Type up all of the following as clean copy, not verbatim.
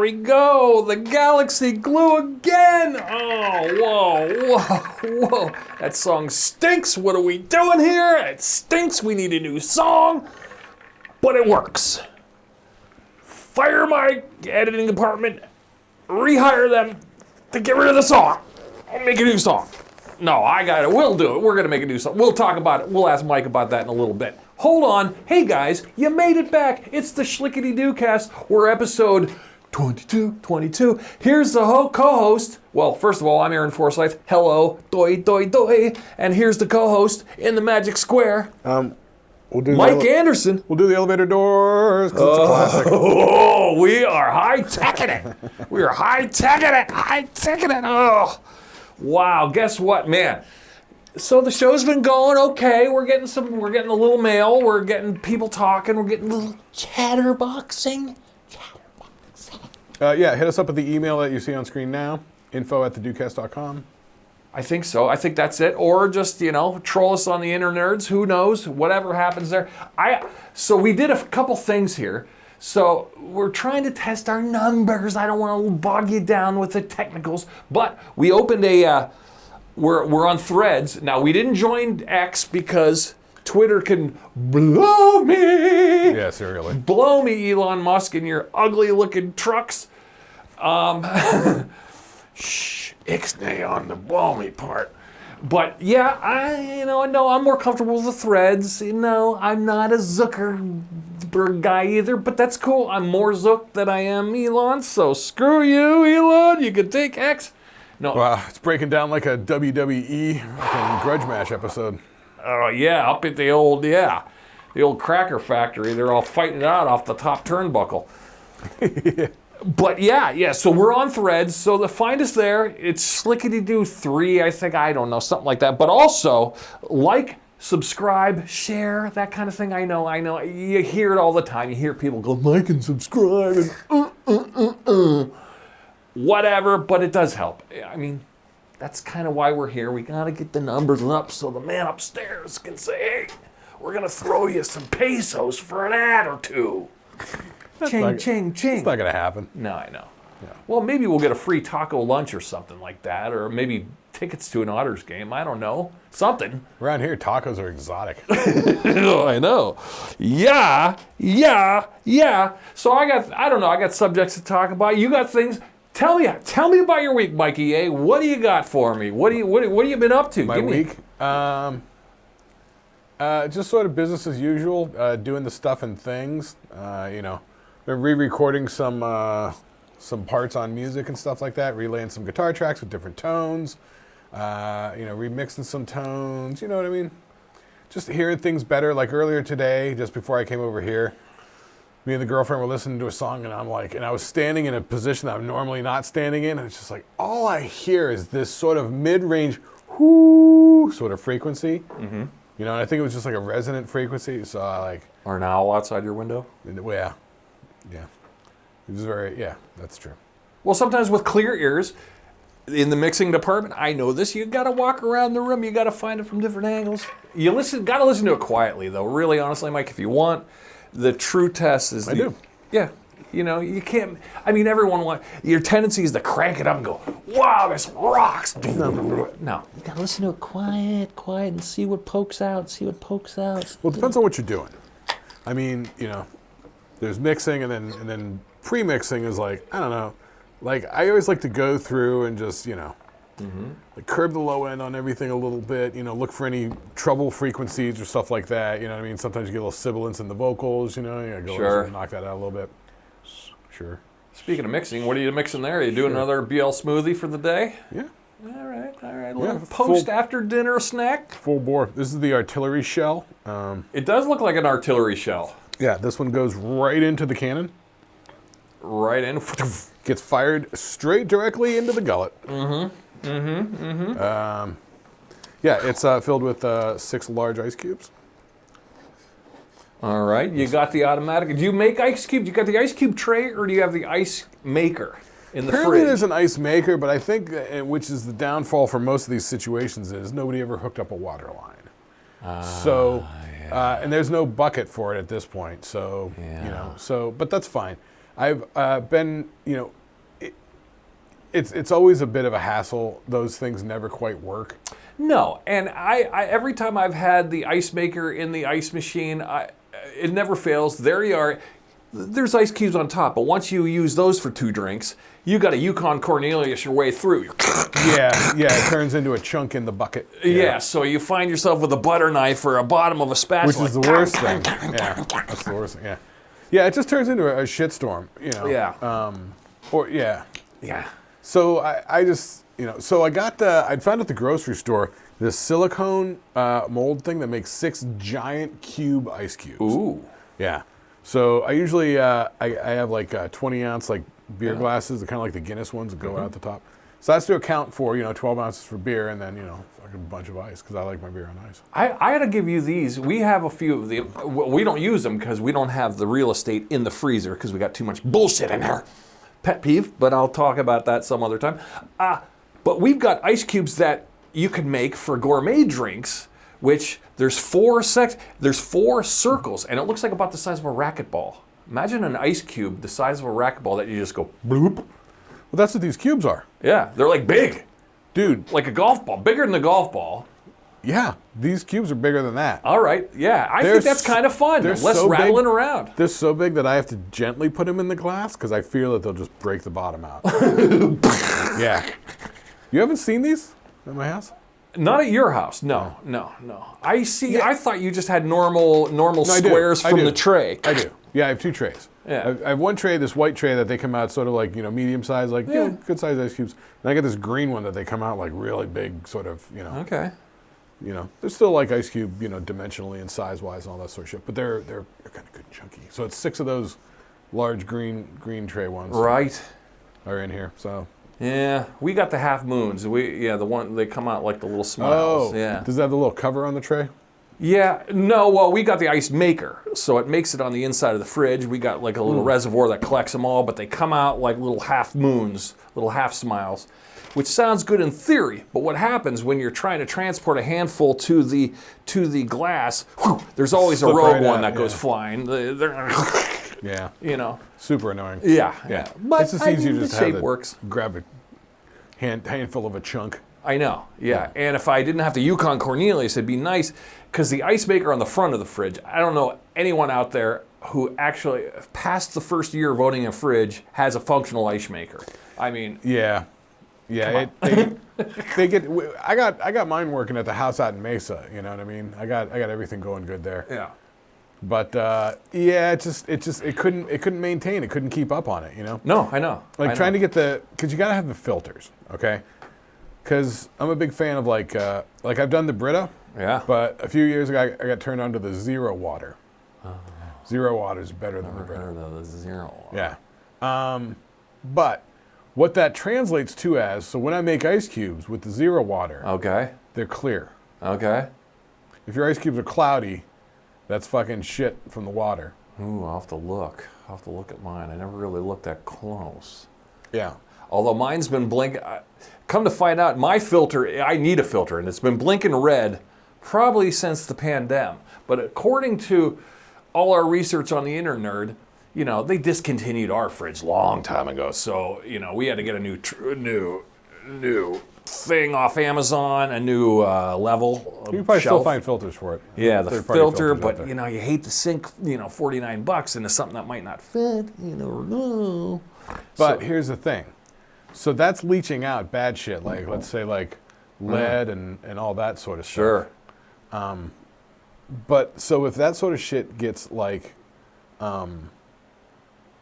we go. The galaxy glue again. Oh, whoa. That song stinks. What are we doing here? It stinks. We need a new song. But it works. Fire my editing department. Rehire them to get rid of the song. I'll make a new song. No, I got it. We'll do it. We're going to make a new song. We'll talk about it. We'll ask Mike about that in a little bit. Hold on. Hey, guys, you made it back. It's the Shlicketty Doocast. We're episode 22. Here's the co-host. Well, first of all, I'm Aaron Forsyth. Hello. Doi. And here's the co-host in the Magic Square. We'll do Mike Anderson. We'll do the elevator doors because it's a classic. Oh, we are high-teching it. We are high-teching it. Oh. Wow, guess what, man? So the show's been going okay. We're getting a little mail. We're getting people talking. We're getting a little chatterboxing. Yeah, hit us up at the email that you see on screen now, info@thedoocast.com. I think so. I think that's it. Or just, troll us on the internerds. Who knows? Whatever happens there. So we did a couple things here. So we're trying to test our numbers. I don't want to bog you down with the technicals, but we opened we're on Threads. Now, we didn't join X because Twitter can blow me. Yeah, seriously. Blow me, Elon Musk, in your ugly-looking trucks. Shh, ixnay on the blow me part. But yeah, I'm more comfortable with the Threads. I'm not a Zuckerberg guy either, but that's cool. I'm more Zuck than I am Elon, so screw you, Elon. You can take X. No. Wow, it's breaking down like a WWE grudge match episode. Oh yeah, up at the old cracker factory. They're all fighting it out off the top turnbuckle. Yeah. But yeah, so we're on Threads, so find us there. It's Shlicketty 3, I think, I don't know, something like that. But also, like, subscribe, share, that kind of thing. I know. You hear it all the time. You hear people go, like and subscribe, and whatever, but it does help. I mean, that's kind of why we're here. We got to get the numbers up so the man upstairs can say, hey, we're going to throw you some pesos for an ad or two. Ching. It's not going to happen. No, I know. Yeah. Well, maybe we'll get a free taco lunch or something like that, or maybe tickets to an Otters game. I don't know. Something. Around here, tacos are exotic. I know. Yeah. So I got subjects to talk about. You got things. Tell me about your week, Mikey A. What do you got for me? What have you been up to? My week? Just sort of business as usual, doing the stuff and things, Been re-recording some parts on music and stuff like that, relaying some guitar tracks with different tones, remixing some tones, you know what I mean? Just hearing things better. Like earlier today, just before I came over here, me and the girlfriend were listening to a song, and I was standing in a position that I'm normally not standing in, and it's just like, all I hear is this sort of mid-range whoo sort of frequency. Mm-hmm. And I think it was just like a resonant frequency, so Or an owl outside your window? Yeah. Yeah. It was that's true. Well, sometimes with clear ears, in the mixing department, I know this, you got to walk around the room, you got to find it from different angles. You got to listen to it quietly, though. Really, honestly, Mike, if you want, the true test is... I do. Yeah. You can't... everyone your tendency is to crank it up and go, wow, this rocks. No, you got to listen to it quiet, and see what pokes out. Well, it depends on what you're doing. There's mixing, and then pre-mixing is like, I don't know. Like, I always like to go through and just, like curb the low end on everything a little bit, look for any treble frequencies or stuff like that, Sometimes you get a little sibilance in the vocals, you gotta go and knock that out a little bit. Sure. Speaking of mixing, what are you mixing there? Are you doing another BL smoothie for the day? Yeah. All right. A little after dinner snack? Full bore. This is the artillery shell. It does look like an artillery shell. Yeah, this one goes right into the cannon. Right in. Gets fired straight directly into the gullet. It's filled with 6 large ice cubes. All right, you got the automatic. Do you make ice cubes? You got the ice cube tray, or do you have the ice maker in the Apparently fridge? There's an ice maker, but I think, which is the downfall for most of these situations, is nobody ever hooked up a water line. And there's no bucket for it at this point. So, but that's fine. I've been, it's always a bit of a hassle. Those things never quite work. No, and I every time I've had the ice maker in the ice machine, it never fails. There you are. There's ice cubes on top, but once you use those for 2 drinks, you got a Yukon Cornelius your way through. Yeah, it turns into a chunk in the bucket. Yeah, so you find yourself with a butter knife or a bottom of a spatula. Which is the worst thing. Yeah, that's the worst thing, yeah. Yeah, it just turns into a shitstorm, Yeah. Yeah. So I just, so I got, I'd found at the grocery store this silicone mold thing that makes 6 giant cube ice cubes. Ooh. Yeah. So I usually, I have like 20-ounce like beer glasses, kind of like the Guinness ones that go out the top. So that's to account for, 12 ounces for beer and then, like a bunch of ice because I like my beer on ice. I had to give you these. We have a few of the, we don't use them because we don't have the real estate in the freezer because we got too much bullshit in there. Pet peeve, but I'll talk about that some other time. But we've got ice cubes that you can make for gourmet drinks, which there's 4 circles, and it looks like about the size of a racquetball. Imagine an ice cube the size of a racquetball that you just go bloop. Well, that's what these cubes are. Yeah, they're like big. Dude. Like a golf ball, bigger than a golf ball. Yeah, these cubes are bigger than that. All right, yeah, I think that's kind of fun. Less so rattling big, around. They're so big that I have to gently put them in the glass because I fear that they'll just break the bottom out. Yeah. You haven't seen these at my house? Not at your house, no. I see. Yeah. I thought you just had normal squares from the tray. I do. Yeah, I have 2 trays. Yeah. I have one tray, this white tray that they come out sort of like medium size, like good size ice cubes. And I got this green one that they come out like really big, sort of Okay. They're still like ice cube, dimensionally and size wise and all that sort of shit. But they're kind of good and chunky. So it's 6 of those large green tray ones. Right. Are in here. So. Yeah, we got the half moons. The one they come out like the little smiles. Oh, yeah. Does that have the little cover on the tray? Yeah, no, well, we got the ice maker, so it makes it on the inside of the fridge. We got like a little reservoir that collects them all, but they come out like little half moons, little half smiles, which sounds good in theory, but what happens when you're trying to transport a handful to the glass, there's always a rogue one that goes flying. Yeah. Super annoying. Yeah. But it's just easier just to have works. Grab a handful of a chunk. I know, yeah. And if I didn't have the Yukon Cornelius, it'd be nice, because the ice maker on the front of the fridge, I don't know anyone out there who actually, past the first year of owning a fridge, has a functional ice maker. I mean... Yeah. They get. I got mine working at the house out in Mesa. You know what I mean? I got everything going good there. Yeah. But it couldn't maintain. It couldn't keep up on it. No, I know. Trying to get because you gotta have the filters, okay? Because I'm a big fan of like I've done the Brita. Yeah. But a few years ago I got turned on to the zero water. Oh. Zero water is better than the Brita. Heard of the zero water. Yeah. But what that translates to as, so when I make ice cubes with the zero water, okay, they're clear. Okay. If your ice cubes are cloudy, that's fucking shit from the water. Ooh, I'll have to look. I'll have to look at mine. I never really looked that close. Yeah. Although mine's been blinking. Come to find out, my filter, I need a filter, and it's been blinking red probably since the pandemic. But according to all our research on the Internerd, they discontinued our fridge long time ago. So, we had to get a new thing off Amazon, a new level. You can probably still find filters for it. Yeah, the filter, but you hate to sink, $49 into something that might not fit. You never know. But here's the thing. So that's leaching out bad shit, like let's say like lead and all that sort of stuff. Sure. But so if that sort of shit gets like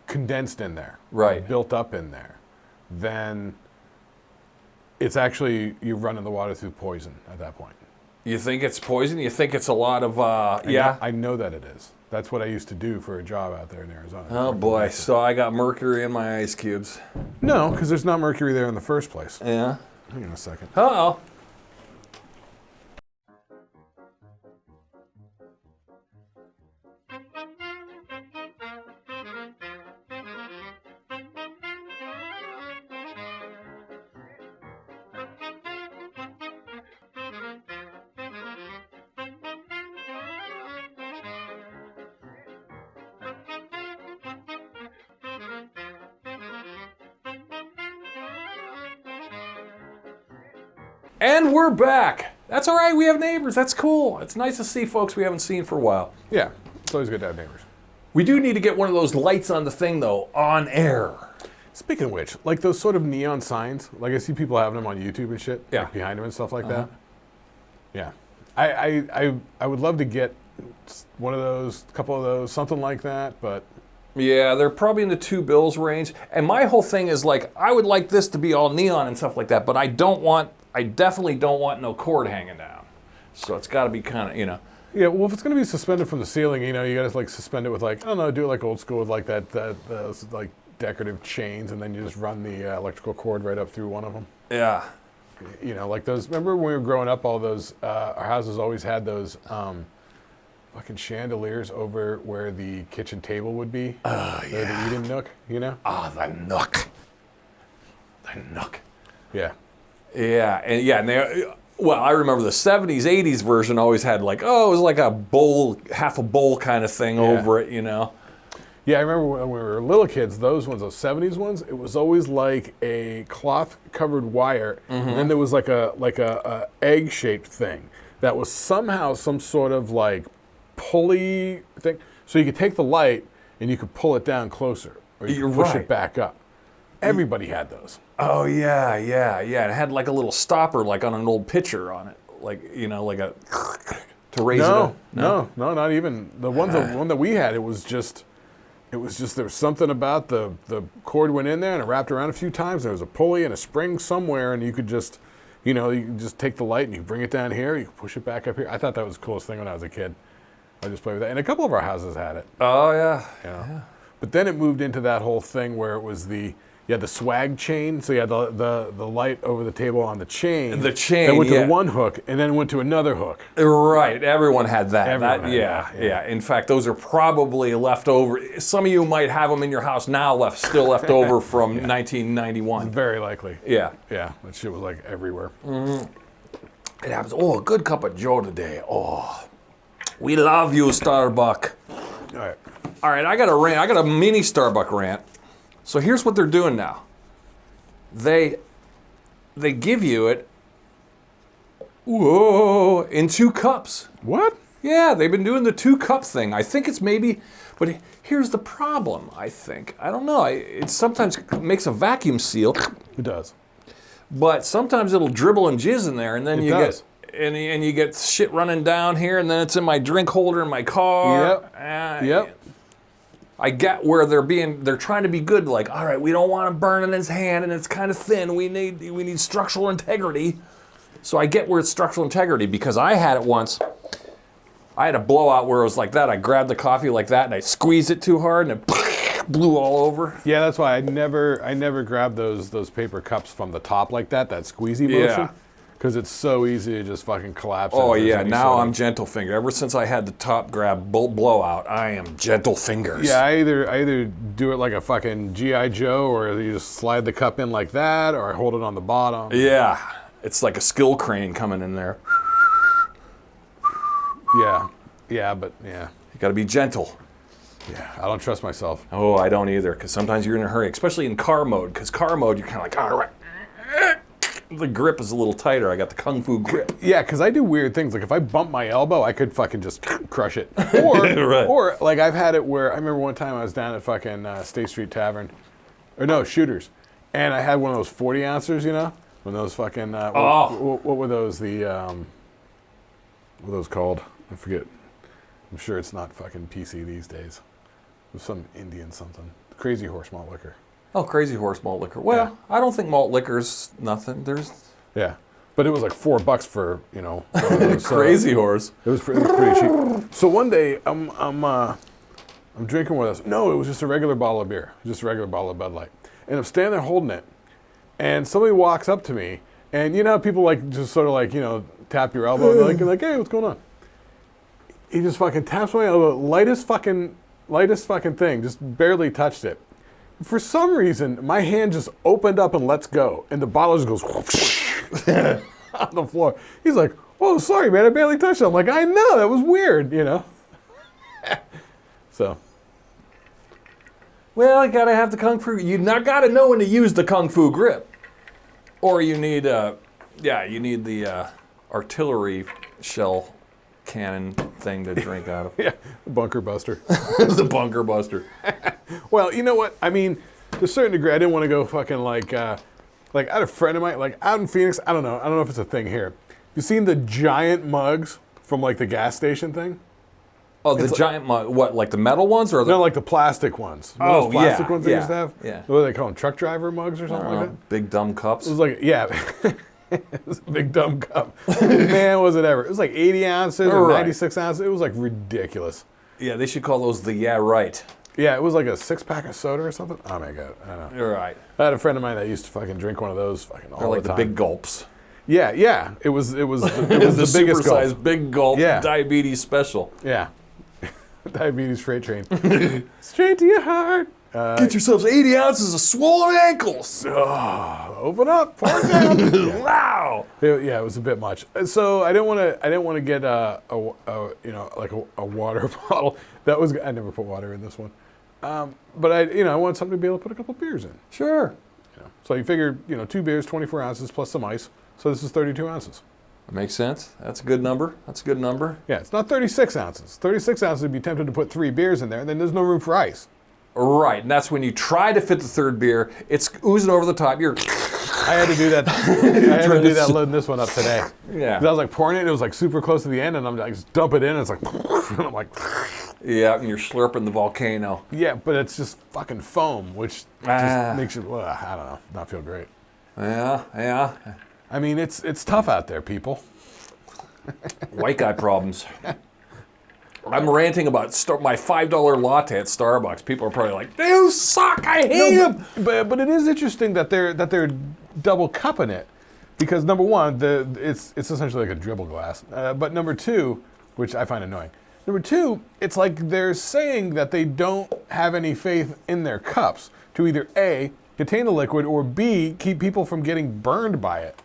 condensed in there, right, built up in there, then it's actually you're running the water through poison at that point. You think it's poison? You think it's a lot of I know that it is. That's what I used to do for a job out there in Arizona. Oh boy, so I got mercury in my ice cubes. No, because there's not mercury there in the first place. Yeah. Hang on a second. Uh-oh. And we're back. That's all right. We have neighbors. That's cool. It's nice to see folks we haven't seen for a while. Yeah, it's always good to have neighbors. We do need to get one of those lights on the thing, though, on air. Speaking of which, like those sort of neon signs, like I see people having them on YouTube and shit, Yeah. like behind them and stuff like that. Yeah, I would love to get one of those, a couple of those, something like that, but Yeah, they're probably in the $2 range. And my whole thing is like, I would like this to be all neon and stuff like that, but I definitely don't want no cord hanging down. So it's got to be kind of, you know. yeah. Well, if it's gonna be suspended from the ceiling, you know, you gotta like suspend it with like, I don't know, do it like old school with like those like decorative chains, and then you just run the electrical cord right up through one of them. Yeah. You know, like those. Remember when we were growing up, all those our houses always had those fucking chandeliers over where the kitchen table would be. Oh, the eating nook, you know? Ah, the nook. The nook. Yeah. Yeah, and they, well, I remember the 70s, 80s version always had like, oh, it was like a bowl, half a bowl kind of thing over it, you know? Yeah, I remember when we were little kids, those ones, those 70s ones, it was always like a cloth-covered wire, and then there was like a egg-shaped thing that was somehow some sort of like pulley thing. So you could take the light and you could pull it down closer, or you could push it back up. Everybody had those. Oh, yeah. It had like a little stopper like on an old pitcher on it. Like, you know, like a, to raise it up. No, not even. The one that we had, it was just there was something about the cord went in there and it wrapped around a few times. There was a pulley and a spring somewhere, and you could just, you know, you could just take the light and you bring it down here, you could push it back up here. I thought that was the coolest thing when I was a kid. I just played with that. And a couple of our houses had it. Oh, yeah. You know? Yeah. But then it moved into that whole thing where it was the swag chain. So you had the light over the table on the chain. The chain, that went to one hook and then went to another hook. Right. Everyone had that. Everyone had Yeah. In fact, those are probably left over. Some of you might have them in your house now, still left over from 1991. Very likely. Yeah. Yeah. That shit was like everywhere. It happens. Oh, a good cup of Joe today. Oh, we love you, Starbuck. All right. I got a rant. I got a mini Starbuck rant. So here's what they're doing now. They give you it, in 2 cups. What? Yeah, they've been doing the 2-cup thing. I think it's maybe, but here's the problem, I think. I don't know. It sometimes makes a vacuum seal. It does. But sometimes it'll dribble and jizz in there, and then does. And you get shit running down here, and then it's in my drink holder in my car. Yep. I get where they're trying to be good, like, all right, we don't want to burn in his hand and it's kind of thin. We need structural integrity. So I get where it's structural integrity, because I had it once. I had a blowout where it was like that. I grabbed the coffee like that and I squeezed it too hard and it blew all over. Yeah, that's why I never grabbed those paper cups from the top like that squeezy motion. Yeah. Because it's so easy to just fucking collapse. Oh yeah, now I'm gentle finger. Ever since I had the top grab blowout, I am gentle fingers. Yeah, I either do it like a fucking G.I. Joe, or you just slide the cup in like that, or I hold it on the bottom. Yeah, it's like a skill crane coming in there. But you got to be gentle. Yeah, I don't trust myself. Oh, I don't either, because sometimes you're in a hurry, especially in car mode. Because car mode, you're kind of like, all right. The grip is a little tighter. I got the Kung Fu grip. Yeah, because I do weird things. Like if I bump my elbow, I could fucking just crush it. Or, right. Or like I've had it where I remember one time I was down at fucking State Street Tavern, or no, Shooters, and I had one of those 40 ounces, you know, when those fucking what were those? What were those called? I forget. I'm sure it's not fucking PC these days. It was some Indian something. Crazy Horse malt liquor. Oh, Crazy Horse malt liquor. Well, yeah. I don't think malt liquor's nothing. Yeah, but it was like $4 for, you know. Crazy Horse. It was pretty cheap. So one day I'm drinking one of those. No, it was just a regular bottle of beer, just a regular bottle of Bud Light, and I'm standing there holding it, and somebody walks up to me, and you know how people like just sort of like, you know, tap your elbow, and like hey, what's going on? He just fucking taps my elbow, lightest fucking thing, just barely touched it. For some reason, my hand just opened up and lets go, and the bottle just goes whoosh, on the floor. He's like, "Whoa, sorry, man, I barely touched it." I'm like, "I know, that was weird," you know. So, well, you gotta have the Kung Fu. You not gotta know when to use the Kung Fu grip, or you need Yeah, you need the artillery shell cannon thing to drink out of. Yeah, bunker buster. The bunker buster. Well, you know what? I mean, to a certain degree, I didn't want to go fucking like I had a friend of mine, like out in Phoenix, I don't know if it's a thing here. You seen the giant mugs from like the gas station thing? Oh, the giant mug. What, like the metal ones or the? No, like the plastic ones. You know Oh, those plastic yeah, ones they yeah, used to have? yeah. What do they call them? Truck driver mugs or something like that? Big dumb cups. It was like, yeah. It was a big dumb cup. Man, was it ever. It was like 80 ounces or Right. 96 ounces. It was like ridiculous. Yeah, they should call those the yeah right. Yeah, it was like a 6-pack of soda or something. Oh my God, I don't know. You're right. I had a friend of mine that used to fucking drink one of those fucking all They're like the the time. big gulps. Yeah. It was the biggest Supersized gulp. big gulp Yeah. diabetes special. Yeah. Diabetes freight train. Straight to your heart. Get yourselves 80 ounces of swollen ankles. Open up, pour it down. Yeah. Wow. Yeah, it was a bit much. So I didn't want to get a water bottle. I never put water in this one. But I wanted something to be able to put a couple beers in. Sure. So you figure 2 beers, 24 ounces plus some ice. So this is 32 ounces. That makes sense. That's a good number. Yeah, it's not 36 ounces. 36 ounces would be tempted to put 3 beers in there, and then there's no room for ice. Right, and that's when you try to fit the third beer. It's oozing over the top. You're. I had to do that. I had to do that loading this one up today. Yeah. 'Cause I was like pouring it, and it was like super close to the end, and I'm like, just dump it in, and it's like, and I'm like, Yeah, and you're slurping the volcano. yeah, but it's just fucking foam, which just makes you, I don't know, not feel great. Yeah. I mean, it's tough out there, people. White guy problems. I'm ranting about my $5 latte at Starbucks. People are probably like, "You suck! I hate them." But it is interesting that they're double cupping it, because number one, it's essentially like a dribble glass. But number two, which I find annoying. Number two, it's like they're saying that they don't have any faith in their cups to either A, contain the liquid, or B, keep people from getting burned by it.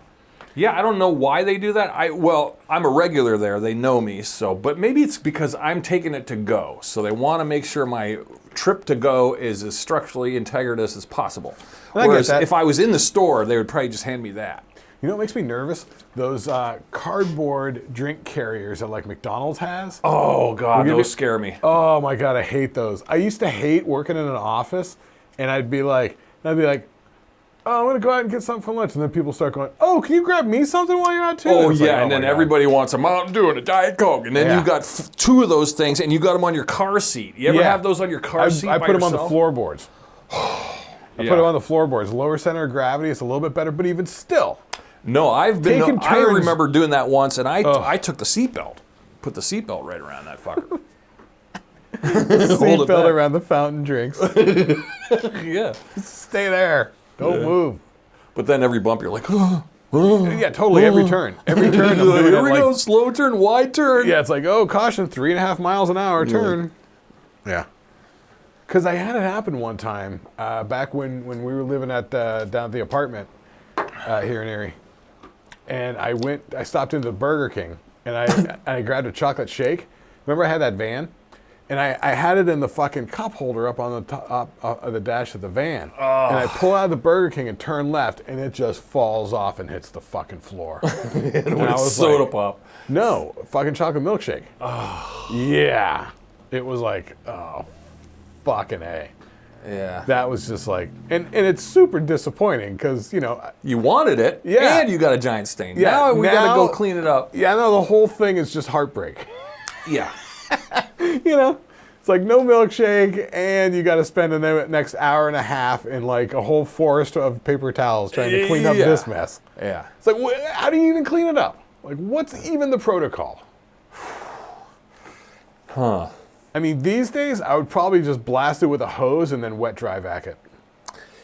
Yeah, I don't know why they do that. I'm a regular there. They know me, but maybe it's because I'm taking it to go. So they want to make sure my trip to go is as structurally integritous as possible. Whereas if I was in the store, they would probably just hand me that. You know what makes me nervous? Those cardboard drink carriers that like McDonald's has. Oh God, those scare me. Oh my God, I hate those. I used to hate working in an office, and I'd be like, oh, I'm gonna go out and get something for lunch, and then people start going, oh, can you grab me something while you're out too? Oh and yeah, and then everybody wants a Mountain Dew and a Diet Coke, and then you got 2 of those things, and you got them on your car seat. You ever have those on your car seat? I put them on the floorboards. I put them on the floorboards. Lower center of gravity, it's a little bit better, but even still. No, I turns. remember doing that once, and I took the seatbelt, put the seatbelt right around that fucker. Seatbelt around the fountain drinks. Yeah. Stay there. Don't move. But then every bump, you're like, Yeah, totally. Every turn. Every turn. I'm doing here we like, go, slow turn, wide turn. Yeah, it's like, oh, caution, 3.5 miles an hour turn. Yeah. Because I had it happen one time back when we were living at down at the apartment here in Erie. And I stopped into the Burger King, and I grabbed a chocolate shake. Remember I had that van? And I had it in the fucking cup holder up on the top of the dash of the van. Oh. And I pull out of the Burger King and turn left, and it just falls off and hits the fucking floor. And I was soda pop. No, fucking chocolate milkshake. Oh. Yeah. It was like, oh, fucking A. Yeah. That was just like, and it's super disappointing because, You wanted it, and you got a giant stain. Yeah, now we got to go clean it up. Yeah, no, the whole thing is just heartbreak. Yeah. It's like no milkshake, and you got to spend the next hour and a half in like a whole forest of paper towels trying to clean up this mess. Yeah. It's like, how do you even clean it up? Like, what's even the protocol? Huh. I mean, these days, I would probably just blast it with a hose and then wet dry vac it.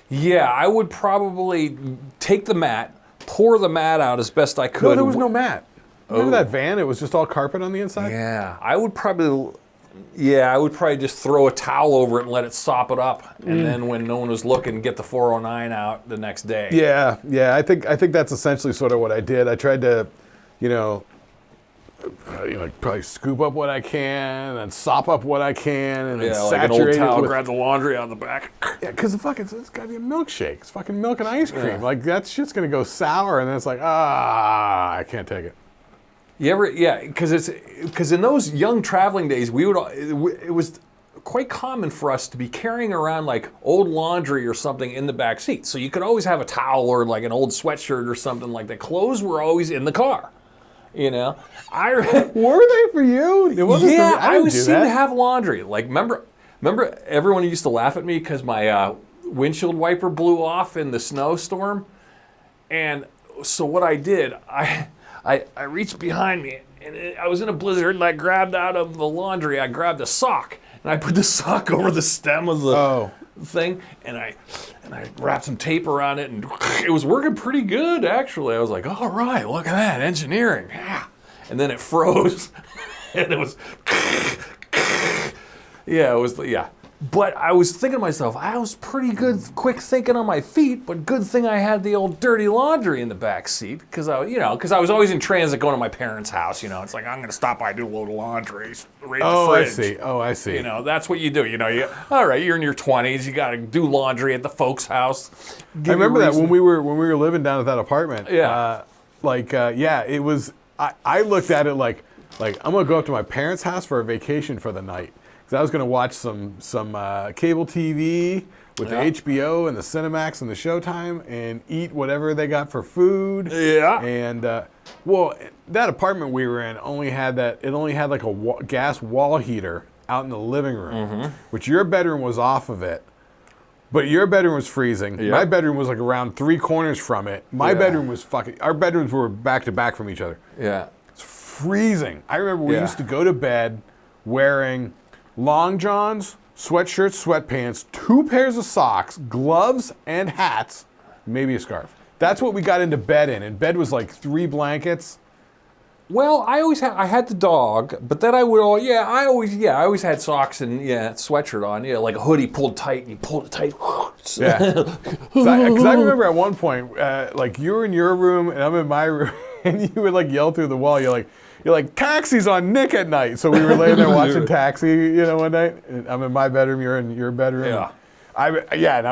Yeah, I would probably take the mat, pour the mat out as best I could. No, there was no mat. Remember that van? It was just all carpet on the inside? Yeah, I would probably just throw a towel over it and let it sop it up, and then when no one was looking, get the 409 out the next day. Yeah. I think that's essentially sort of what I did. I tried to, probably scoop up what I can, and then sop up what I can, and then like an old saturate towel, it with... grab the laundry out of the back. Yeah, because it's got to be a milkshake. It's fucking milk and ice cream. Like, that shit's going to go sour, and then it's like, I can't take it. Because in those young traveling days, it was quite common for us to be carrying around like old laundry or something in the back seat. So you could always have a towel or like an old sweatshirt or something like that. Clothes were always in the car. You know, were they for you? It wasn't for me. I always seemed that. to have laundry. Like, remember everyone used to laugh at me because my windshield wiper blew off in the snowstorm, and so what I did, I reached behind me, and I was in a blizzard, and I grabbed out of the laundry, I grabbed a sock, and I put the sock over the stem of the thing, and I wrapped some tape around it, and it was working pretty good, actually. I was like, all right, look at that, engineering. Yeah. And then it froze, and it was, yeah. But I was thinking to myself, I was pretty good, quick thinking on my feet, but good thing I had the old dirty laundry in the back seat, because I was always in transit going to my parents' house. It's like, I'm going to stop by, do a load of laundry, right in the fridge. I see. That's what you do. All right, you're in your 20s, you got to do laundry at the folks' house. I remember that when we were living down at that apartment. Yeah. It was. I looked at it like I'm going to go up to my parents' house for a vacation for the night. I was going to watch some cable TV with the HBO and the Cinemax and the Showtime and eat whatever they got for food. Yeah. And, that apartment we were in only had like a gas wall heater out in the living room, which your bedroom was off of it. But your bedroom was freezing. Yep. My bedroom was like around 3 corners from it. My bedroom was our bedrooms were back to back from each other. Yeah. It's freezing. I remember we used to go to bed wearing long johns, sweatshirts, sweatpants, 2 pairs of socks, gloves, and hats, maybe a scarf. That's what we got into bed in. And bed was like 3 blankets. Well, I had the dog, but then I always had socks and sweatshirt on, like a hoodie pulled tight, and you pulled it tight. Yeah. Because I remember at one point, like you were in your room and I'm in my room, and you would like yell through the wall. You're like, Taxi's on Nick at night. So we were laying there watching Taxi, one night. And I'm in my bedroom, you're in your bedroom. Yeah. And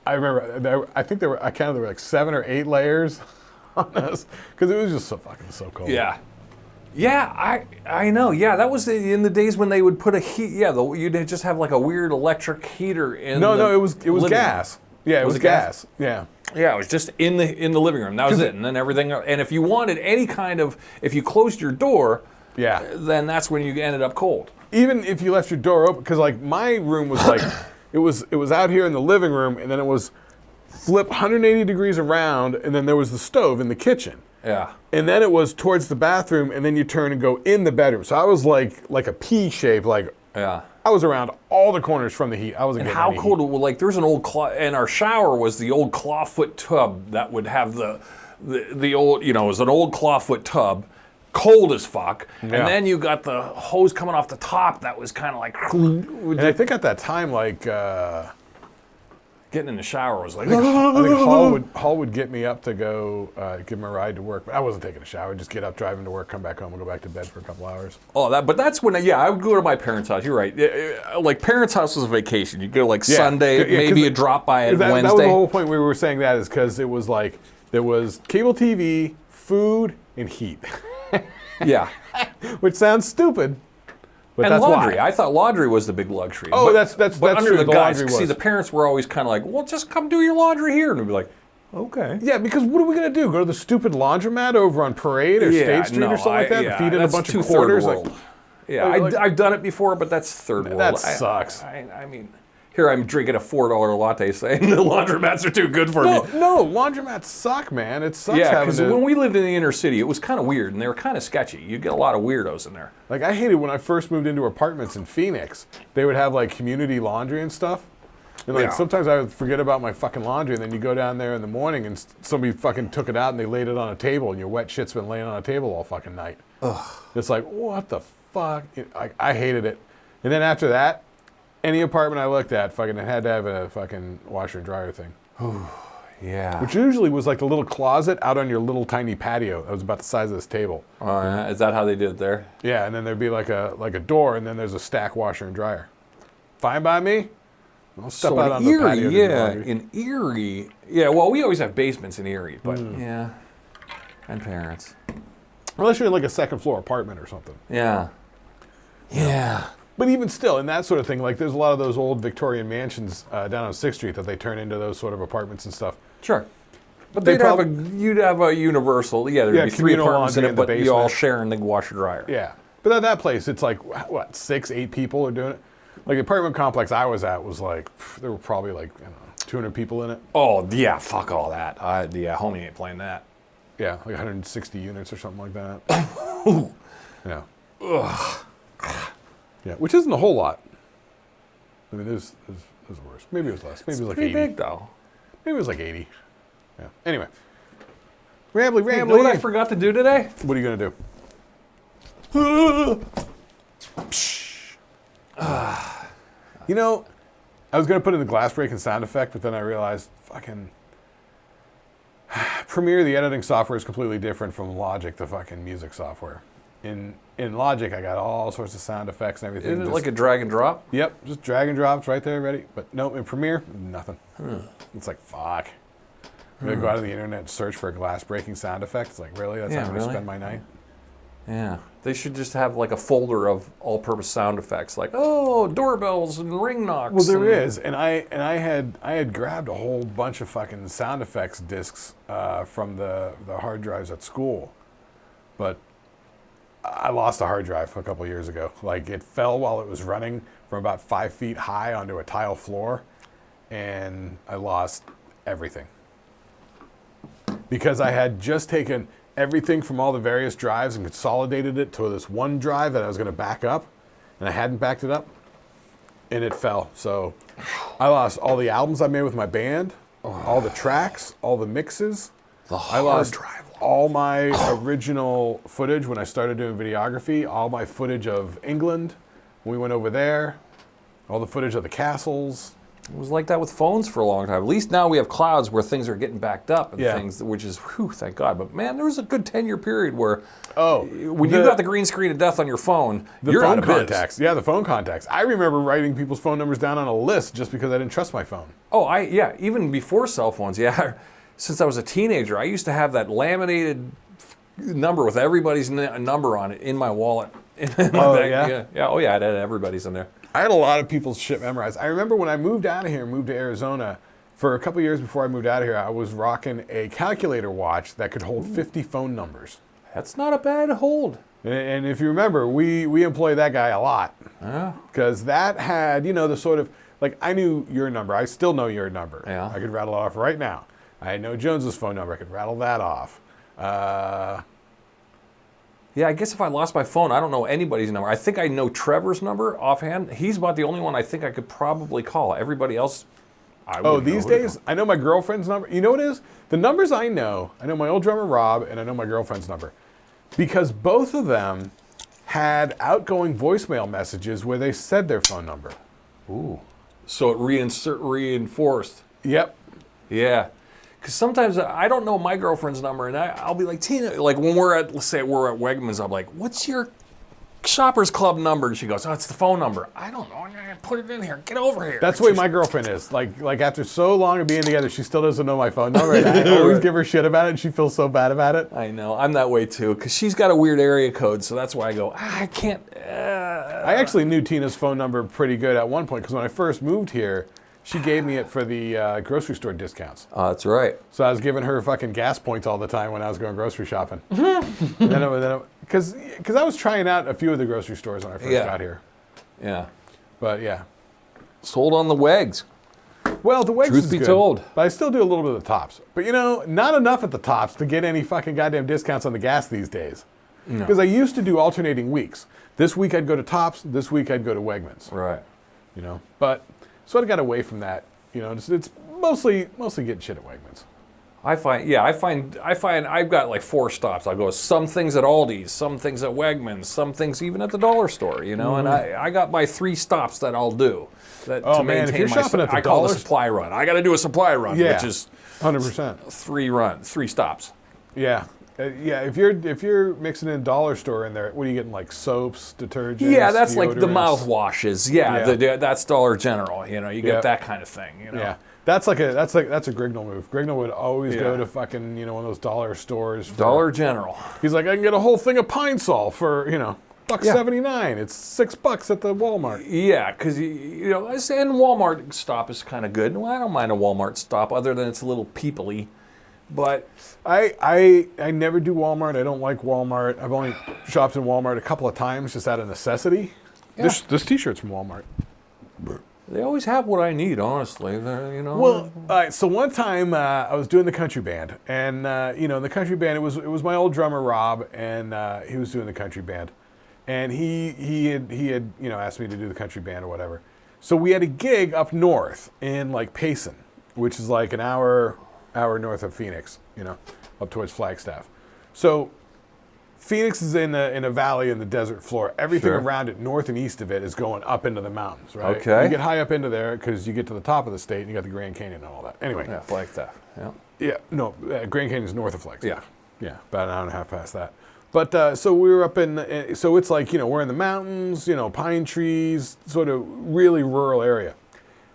I remember, I think there were like 7 or 8 layers on us because it was just so cold. Yeah. Yeah, I know. Yeah, that was in the days when they would put a heat. Yeah, you'd just have like a weird electric heater in. No, it was gas. Yeah, it was gas. Yeah. Yeah, it was just in the living room. That was it. And then everything. And if you wanted any kind of, if you closed your door, then that's when you ended up cold. Even if you left your door open, because like my room was like, it was out here in the living room, and then it was flip 180 degrees around, and then there was the stove in the kitchen. Yeah. And then it was towards the bathroom, and then you turn and go in the bedroom. So I was like a P shape, I was around all the corners from the heat. I wasn't getting any heat. How cold? Like there's an old and our shower was the old clawfoot tub that would have the old, it was an old clawfoot tub, cold as fuck. Yeah. And then you got the hose coming off the top that was kind of like. And I think at that time, getting in the shower was like. I think Hall would get me up to go give him a ride to work, but I wasn't taking a shower. Just get up, drive him to work, come back home, and go back to bed for a couple hours. Oh, but that's when I would go to my parents' house. You're right. Like parents' house was a vacation. You go like Sunday, maybe a drop by at Wednesday. That was the whole point we were saying that is because it was like there was cable TV, food, and heat. Yeah, which sounds stupid. But and that's laundry. why. I thought laundry was the big luxury. Oh, that's under true. the guys. See, the parents were always kind of like, "Well, just come do your laundry here," and we'd be like, "Okay." Yeah, because what are we gonna do? Go to the stupid laundromat over on Parade or State Street or something like that? And feed in a bunch of quarters. I've done it before, but that's third world. That sucks. I mean. Here I'm drinking a $4 latte saying the laundromats are too good for me. No, laundromats suck, man. It sucks because when we lived in the inner city, it was kind of weird, and they were kind of sketchy. You'd get a lot of weirdos in there. Like, I hated when I first moved into apartments in Phoenix. They would have, like, community laundry and stuff. And, sometimes I would forget about my fucking laundry, and then you go down there in the morning, and somebody fucking took it out, and they laid it on a table, and your wet shit's been laying on a table all fucking night. Ugh. It's like, what the fuck? I hated it. And then after that, any apartment I looked at, fucking, it had to have a fucking washer and dryer thing. Yeah. Which usually was like a little closet out on your little tiny patio that was about the size of this table. Oh, yeah? Is that how they did it there? Yeah, and then there'd be like a door, and then there's a stack washer and dryer. Fine by me. I'll step out on the patio. Yeah, in Erie. Yeah, well, we always have basements in Erie, but yeah. And parents. Unless you're in like a second floor apartment or something. Yeah. Yeah. But even still, in that sort of thing, like there's a lot of those old Victorian mansions down on 6th Street that they turn into those sort of apartments and stuff. Sure. But you'd have a universal, there'd be 3 apartments in it, but you all sharing the washer dryer. Yeah. But at that place, it's like, what, 6, 8 people are doing it? Like the apartment complex I was at was like, there were probably like, 200 people in it. Oh, yeah, fuck all that. Homie ain't playing that. Yeah, like 160 units or something like that. Yeah. Ugh. Yeah, which isn't a whole lot. I mean, there's worse. Maybe it was less. Maybe it was like 80. Big, though. Maybe it was like 80. Yeah. Anyway. Rambly. You know what I forgot to do today? What are you going to do? I was going to put in the glass breaking sound effect, but then I realized, fucking... Premiere, the editing software, is completely different from Logic, the fucking music software. In Logic, I got all sorts of sound effects and everything. Isn't it like a drag and drop? Yep, just drag and drops right there, ready. But no, in Premiere, nothing. It's like, fuck. I'm going to go out on the internet and search for a glass breaking sound effect. It's like, really? That's how I'm going to spend my night? Yeah. They should just have like a folder of all-purpose sound effects, like, doorbells and ring knocks. Well, there is, and I had grabbed a whole bunch of fucking sound effects discs from the hard drives at school, but I lost a hard drive a couple years ago. Like, it fell while it was running from about 5 feet high onto a tile floor, and I lost everything because I had just taken everything from all the various drives and consolidated it to this one drive that I was going to back up, and I hadn't backed it up, and it fell. So I lost all the albums I made with my band, all the tracks, all the mixes. I lost all my original footage when I started doing videography, all my footage of England when we went over there, all the footage of the castles. It was like that with phones for a long time. At least now we have clouds where things are getting backed up and things, which is, thank God. But man, there was a good 10-year period where when you got the green screen of death on your phone, you're out of contacts. Yeah, the phone contacts. I remember writing people's phone numbers down on a list just because I didn't trust my phone. Oh, even before cell phones, since I was a teenager, I used to have that laminated number with everybody's number on it in my wallet. In my bag. Yeah. Oh, yeah, I had everybody's in there. I had a lot of people's shit memorized. I remember when I moved out of here, moved to Arizona, for a couple years before I moved out of here, I was rocking a calculator watch that could hold 50 phone numbers. That's not a bad hold. And if you remember, we employ that guy a lot. Because that had, the sort of, like, I knew your number. I still know your number. Yeah. I could rattle it off right now. I know Jones's phone number. I could rattle that off. Yeah, I guess if I lost my phone, I don't know anybody's number. I think I know Trevor's number offhand. He's about the only one I think I could probably call. Everybody else, I wouldn't know. These days, I know my girlfriend's number. You know what it is? The numbers I know my old drummer Rob, and I know my girlfriend's number. Because both of them had outgoing voicemail messages where they said their phone number. Ooh. So it reinforced. Yep. Yeah. Because sometimes I don't know my girlfriend's number, and I'll be like, Tina, like when let's say we're at Wegmans, I'm like, what's your Shoppers Club number? And she goes, it's the phone number. I don't know. I'm going to put it in here. Get over here. That's the way my girlfriend is. Like after so long of being together, she still doesn't know my phone number. And I always give her shit about it, and she feels so bad about it. I know. I'm that way too, because she's got a weird area code, so that's why I go, I can't. I actually knew Tina's phone number pretty good at one point, because when I first moved here, she gave me it for the grocery store discounts. That's right. So I was giving her fucking gas points all the time when I was going grocery shopping. Because I was trying out a few of the grocery stores when I first got here. Yeah. But yeah. Sold on the Wegs. Well, the Wegs Truth is be good, told. but I still do a little bit of the Tops. But not enough at the Tops to get any fucking goddamn discounts on the gas these days. Because I used to do alternating weeks. This week I'd go to Tops. This week I'd go to Wegmans. Right. But sort of got away from that. It's mostly getting shit at Wegmans. I find I've got like 4 stops. I'll go some things at Aldi's, some things at Wegmans, some things even at the dollar store, you know, and I got my 3 stops that I'll do. That Oh, to man, if maintain you're my shopping at the I call it dollar a supply run. I got to do a supply run, Yeah. which is 100%. 3 stops. Yeah. Yeah, if you're mixing in dollar store in there, what are you getting, like soaps, detergents? Yeah, that's like the deodorants? mouthwashes. Yeah, that's Dollar General. You know, you get Yep. that kind of thing. You know? Yeah, that's a Grignell move. Grignell would always go to fucking one of those dollar stores. Dollar General. He's like, I can get a whole thing of Pine Sol for $1.79. It's $6 at the Walmart. Yeah, because you know, and Walmart stop is kind of good. Well, I don't mind a Walmart stop, other than it's a little peoply. But I never do Walmart. I don't like Walmart. I've only shopped in Walmart a couple of times just out of necessity. Yeah. This T-shirt's from Walmart. they always have what I need, honestly. They're, you know. Well, all right. So one time I was doing the country band, and in the country band it was my old drummer Rob, and he was doing the country band, and he had asked me to do the country band or whatever. So we had a gig up north in like Payson, which is like an hour north of Phoenix, up towards Flagstaff. So Phoenix is in a valley in the desert floor. Everything Sure. around it, north and east of it, is going up into the mountains, right? Okay. You get high up into there because you get to the top of the state and you got the Grand Canyon and all that. Anyway. Yeah, Flagstaff. Yeah. Yeah, no, Grand Canyon is north of Flagstaff. Yeah. Yeah, about an hour and a half past that. But so we were up so it's like, we're in the mountains, pine trees, sort of really rural area.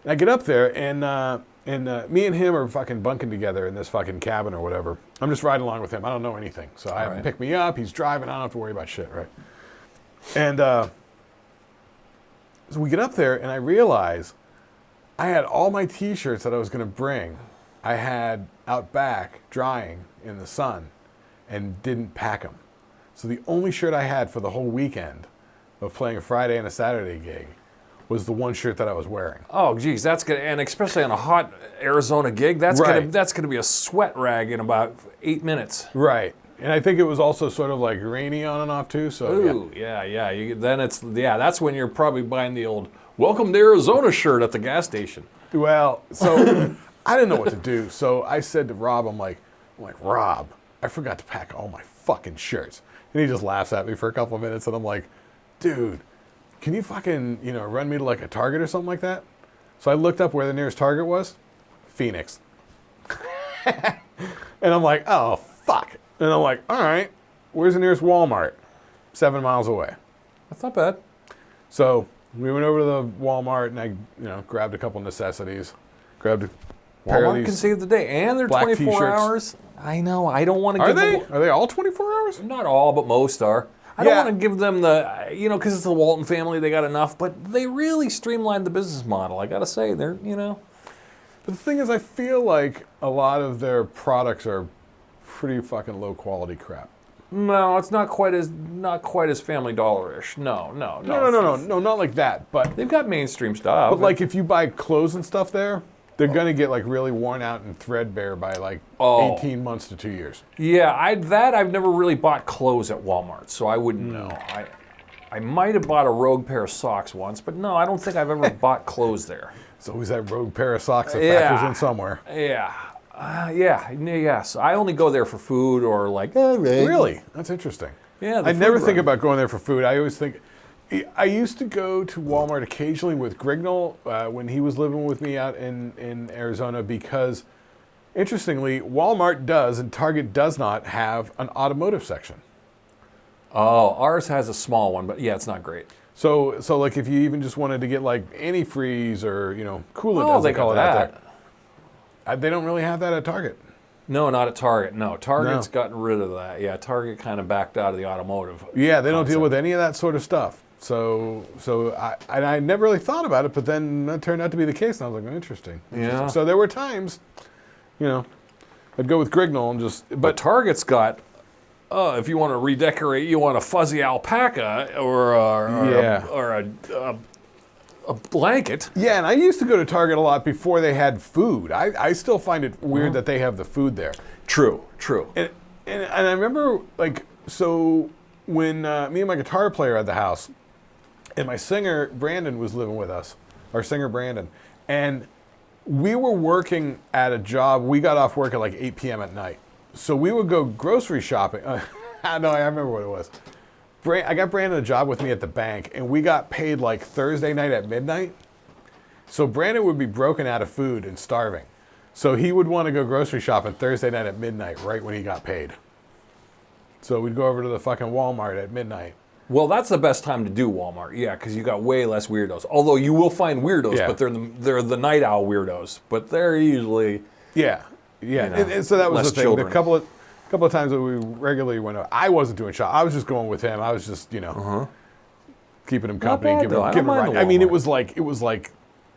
And I get up there and me and him are fucking bunking together in this fucking cabin or whatever. I'm just riding along with him. I don't know anything. So I have him pick me up. He's driving. I don't have to worry about shit, right? And so we get up there and I realize I had all my T-shirts that I was going to bring. I had out back drying in the sun and didn't pack them. So the only shirt I had for the whole weekend of playing a Friday and a Saturday gig was the one shirt that I was wearing. Oh, geez, that's gonna, and especially on a hot Arizona gig, that's gonna be a sweat rag in about 8 minutes. Right, and I think it was also sort of like rainy on and off too. So Ooh, yeah. That's when you're probably buying the old "Welcome to Arizona" shirt at the gas station. Well, so I didn't know what to do. So I said to Rob, I'm like, Rob, I forgot to pack all my fucking shirts, and he just laughs at me for a couple of minutes, and I'm like, dude, can you fucking, run me to like a Target or something like that? So I looked up where the nearest Target was. Phoenix. And I'm like, oh, fuck. And I'm like, all right, where's the nearest Walmart? 7 miles away. That's not bad. So we went over to the Walmart and I, grabbed a couple necessities. Grabbed a pair of Walmart these. can save the day, and they're black 24 t-shirts. hours. I know. I don't want to Are give they? them. Are they all 24 hours? Not all, but most are. I don't Yeah. want to give them the, because it's the Walton family, they got enough, but they really streamlined the business model. I got to say, they're. But the thing is, I feel like a lot of their products are pretty fucking low quality crap. No, it's not quite as Family Dollar-ish. No, not like that. But They've got mainstream stuff. But like if you buy clothes and stuff there, they're gonna get like really worn out and threadbare by like 18 months to 2 years. Yeah, I've never really bought clothes at Walmart, so I wouldn't know. I might have bought a rogue pair of socks once, but no, I don't think I've ever bought clothes there. It's always that rogue pair of socks that factors in somewhere. Yeah. Yes. I only go there for food or like. Really? That's interesting. Yeah. I never think about going there for food. I always think. I used to go to Walmart occasionally with Grignell when he was living with me out in Arizona because, interestingly, Walmart does and Target does not have an automotive section. Oh, ours has a small one, but yeah, it's not great. So like if you even just wanted to get like antifreeze or coolant, as they they call got it out there, they don't really have that at Target. No, not at Target. No, Target's gotten rid of that. Yeah, Target kind of backed out of the automotive. Yeah, they don't deal with any of that sort of stuff. So I never really thought about it, but then that turned out to be the case, and I was like, interesting. Yeah. So there were times, I'd go with Grignell and just. But Target's got, if you want to redecorate, you want a fuzzy alpaca or a blanket. Yeah, and I used to go to Target a lot before they had food. I still find it weird that they have the food there. True. And I remember, like, so when me and my guitar player had the house, and my singer, Brandon, was living with us, our singer, Brandon, and we were working at a job. We got off work at like 8 p.m. at night. So we would go grocery shopping. No, I remember what it was. I got Brandon a job with me at the bank, and we got paid like Thursday night at midnight. So Brandon would be broken out of food and starving. So he would want to go grocery shopping Thursday night at midnight, right when he got paid. So we'd go over to the fucking Walmart at midnight. Well, that's the best time to do Walmart, yeah, because you got way less weirdos. Although you will find weirdos, Yeah. but they're the night owl weirdos. But they're usually Yeah. And so that was less the thing. children. A couple of times that we regularly went out, I wasn't doing shop. I was just going with him. I was just, keeping him company, bad, giving though. I him don't a mind ride. the I mean, it Walmart. was like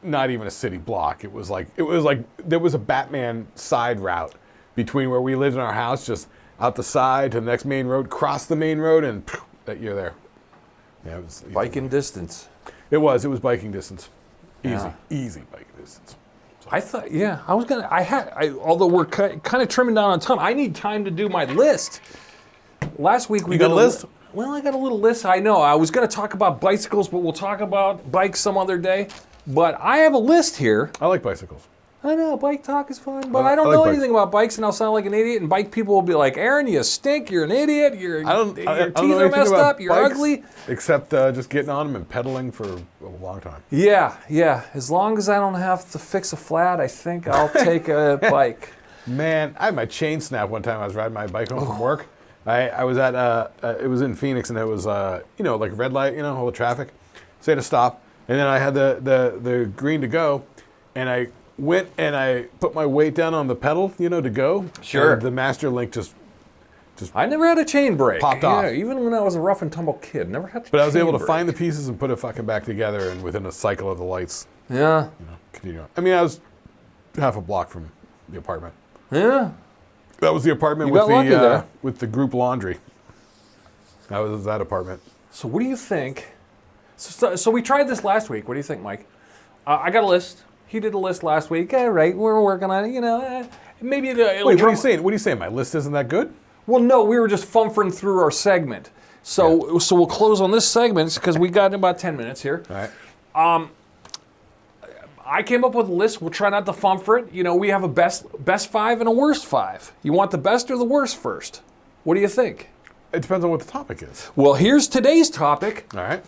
not even a city block. It was like there was a Batman side route between where we lived in our house, just out the side to the next main road, cross the main road, and that you're there. Yeah, it was biking distance. It was biking distance. Yeah. Easy biking distance. I thought, although we're kind of trimming down on time, I need time to do my list. Last week we You got a list? Well, I got a little list. I know. I was going to talk about bicycles, but we'll talk about bikes some other day. But I have a list here. I like bicycles. I know, bike talk is fun, but I I don't like know bikes. anything about bikes, and I'll sound like an idiot, and bike people will be like, Aaron, you stink, you're an idiot, your I don't teeth know are anything messed about up, you're bikes, ugly. Except just getting on them and pedaling for a long time. Yeah. As long as I don't have to fix a flat, I think I'll take a bike. Man, I had my chain snap one time. I was riding my bike home from work. I was at, it was in Phoenix, and it was, like red light, all the traffic. So I had to stop. And then I had the green to go, and I went and I put my weight down on the pedal, to go. Sure. And the master link just I never had a chain brake. Popped off. Yeah, even when I was a rough and tumble kid, never had to But I was chain able to brake. find the pieces and put it fucking back together, and within a cycle of the lights, Yeah. continue on. I mean, I was half a block from the apartment. Yeah. That was the apartment You with got lucky there. with the group laundry. That was that apartment. So what do you think? So we tried this last week. What do you think, Mike? I got a list. He did a list last week. All right, we're working on it. Maybe it'll Wait, what are drum- you saying? What are you saying? My list isn't that good? Well, no, we were just fumfering through our segment. So we'll close on this segment because we got about 10 minutes here. All right. I came up with a list. We'll try not to fumfer it. We have a best five and a worst five. You want the best or the worst first? What do you think? It depends on what the topic is. Well, here's today's topic. All right.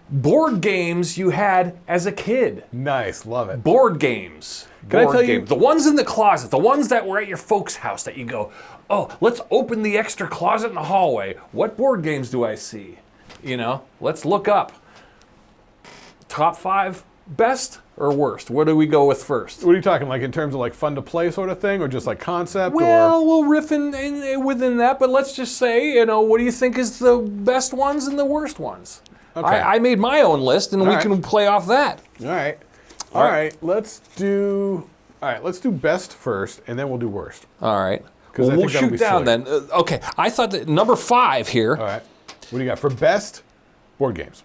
Board games you had as a kid. Nice. Love it. Board games. Can I Board tell you- games. The ones in the closet, the ones that were at your folks' house that you go, oh, let's open the extra closet in the hallway. What board games do I see? Let's look up. Top five, best or worst? What do we go with first? What are you talking, like in terms of like fun to play sort of thing, or just like concept? Well, we'll riff in within that, but let's just say, what do you think is the best ones and the worst ones? Okay. I made my own list, and we right. can play off that. All right. All right. Let's do best first, and then we'll do worst. All right. 'Cause I We'll think that'll shoot be down silly. then. Okay, I thought that number five here. All right. What do you got for best board games?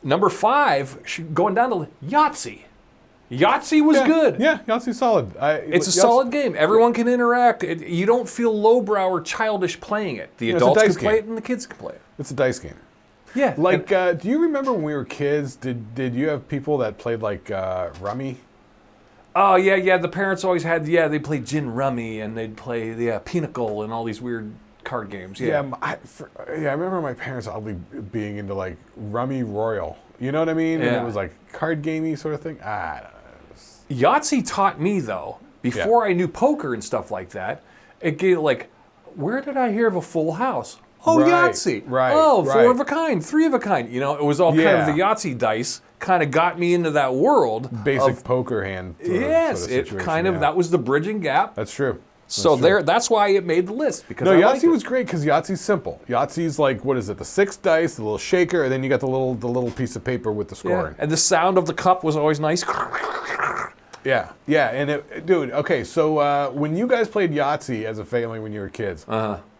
Number five, going down to Yahtzee. Yahtzee was good. Yeah, Yahtzee's solid. It's a solid game. Everyone can interact. You don't feel lowbrow or childish playing it. The it's a adults can dice play game. it and the kids can play it. It's a dice game. Yeah. Like, do you remember when we were kids? Did you have people that played like rummy? Oh, yeah. The parents always had, they played gin rummy and they'd play Pinnacle and all these weird card games. Yeah. I remember my parents oddly being into like Rummy Royal. You know what I mean? And Yeah. it was like card gamey sort of thing. I don't know. Yahtzee taught me, though, before I knew poker and stuff like that, it gave like, where did I hear of a full house? Oh, Right, Yahtzee. right, Oh, right. 4 of a kind, 3 of a kind. It was all kind Yeah. of the Yahtzee dice kind of got me into that world. Basic of, poker hand. Sort yes, of it situation, kind of, yeah. that was the bridging gap. That's true. So true. that's why it made the list. Because No, I liked Yahtzee it. was great because Yahtzee's simple. Yahtzee's like, what is it? The 6 dice, the little shaker, and then you got the little piece of paper with the Yeah. scoring. And the sound of the cup was always nice. Yeah, and dude. Okay, so when you guys played Yahtzee as a family when you were kids,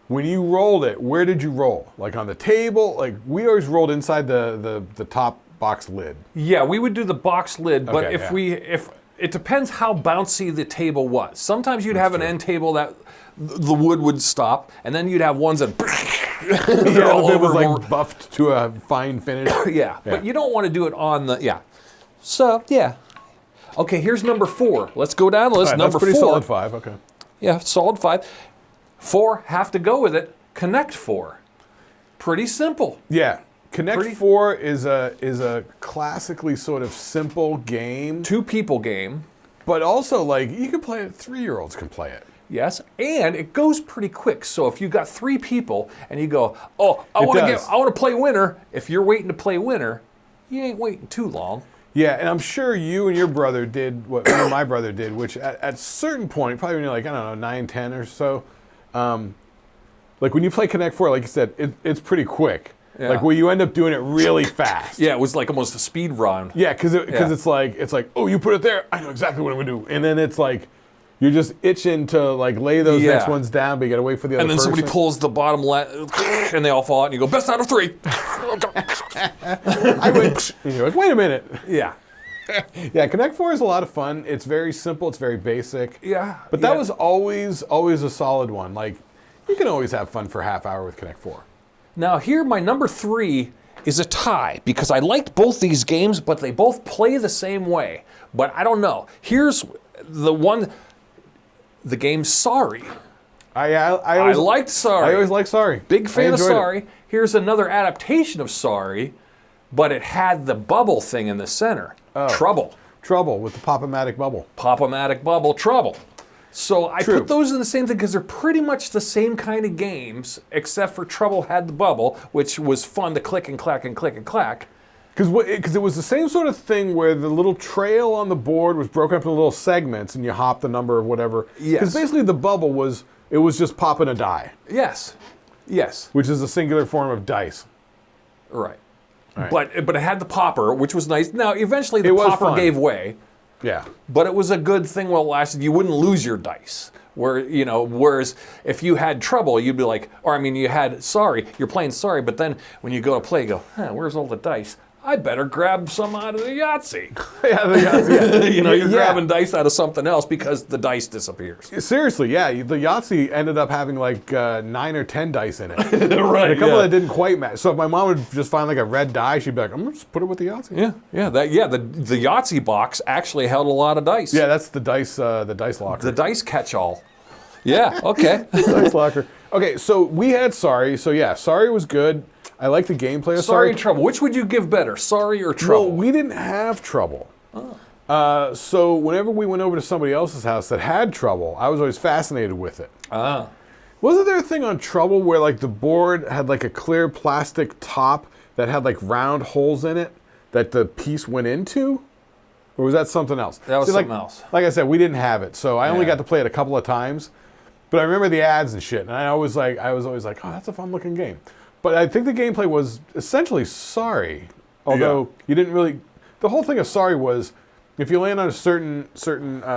when you rolled it, where did you roll? Like on the table? Like we always rolled inside the top box lid. Yeah, we would do the box lid, but Okay, if it depends how bouncy the table was. Sometimes you'd have an end table that the wood would stop, and then you'd have ones that they're all it was over. like buffed to a fine finish. Yeah, but you don't want to do it on the So yeah. Okay, here's number 4. Let's go down the list. All right, Number that's pretty 4. solid 5. Okay. Yeah, solid 5. 4, have to go with it. Connect 4. Pretty simple. Yeah. Connect 4 is a classically sort of simple game. 2-people game. But also, like, you can play it, 3-year-olds can play it. Yes, and it goes pretty quick. So if you got 3 people and you go, oh, I want to play winner. If you're waiting to play winner, you ain't waiting too long. Yeah, and I'm sure you and your brother did what me and my brother did, which at a certain point, probably when you're like, I don't know, 9, 10 or so, like when you play Connect 4, like you said, it's pretty quick. Yeah. Like where you end up doing it really fast. Yeah, it was like almost a speed run. Yeah, because it's like, oh, you put it there, I know exactly what I'm gonna do, and then it's like you're just itching to like lay those next ones down, but you gotta wait for the other person. And then somebody pulls the bottom and they all fall out, and you go, best out of 3. I win. And you're like, wait a minute. Yeah. Yeah, Connect 4 is a lot of fun. It's very simple. It's very basic. Yeah. But that was always a solid one. Like, you can always have fun for a half hour with Connect 4. Now here, my number 3 is a tie, because I liked both these games, but they both play the same way. But I don't know. Here's the game Sorry. I liked Sorry. I always like Sorry. Big fan of Sorry. It. Here's another adaptation of Sorry, but it had the bubble thing in the center. Oh. Trouble with the Pop-O-Matic bubble. Pop-O-Matic bubble, Trouble. So I True. put those in the same thing because they're pretty much the same kind of games, except for Trouble had the bubble, which was fun to click and clack and click and clack. Because it was the same sort of thing where the little trail on the board was broken up into little segments, and you hop the number of whatever. Yes. Because basically the bubble was just popping a die. Yes. Yes. Which is a singular form of dice. Right. Right. But it had the popper, which was nice. Now, eventually the popper gave way. Yeah. But it was a good thing while it lasted. You wouldn't lose your dice. Whereas if you had Trouble, you'd be like, you had Sorry, you're playing Sorry, but then when you go to play, you go, where's all the dice? I better grab some out of the Yahtzee. Yeah, the Yahtzee. Yeah. You're grabbing dice out of something else because the dice disappears. Seriously, yeah. The Yahtzee ended up having like 9 or 10 dice in it. Right. And a couple that didn't quite match. So if my mom would just find like a red die, she'd be like, I'm going to just put it with the Yahtzee. Yeah. The Yahtzee box actually held a lot of dice. Yeah, that's the dice locker. The dice catch-all. Yeah, okay. Dice locker. Okay, so we had Sorry. So yeah, Sorry was good. I like the gameplay of Sorry Sorry. and Trouble. Which would you give better, Sorry or Trouble? Well, we didn't have Trouble. Oh. So whenever we went over to somebody else's house that had Trouble, I was always fascinated with it. Ah. Wasn't there a thing on Trouble where like the board had like a clear plastic top that had like round holes in it that the piece went into? Or was that something else? That was something else. Like I said, we didn't have it, so I only got to play it a couple of times. But I remember the ads and shit, and I was always like, oh, that's a fun looking game. But I think the gameplay was essentially Sorry. Although you didn't really... The whole thing of Sorry was, if you land on a certain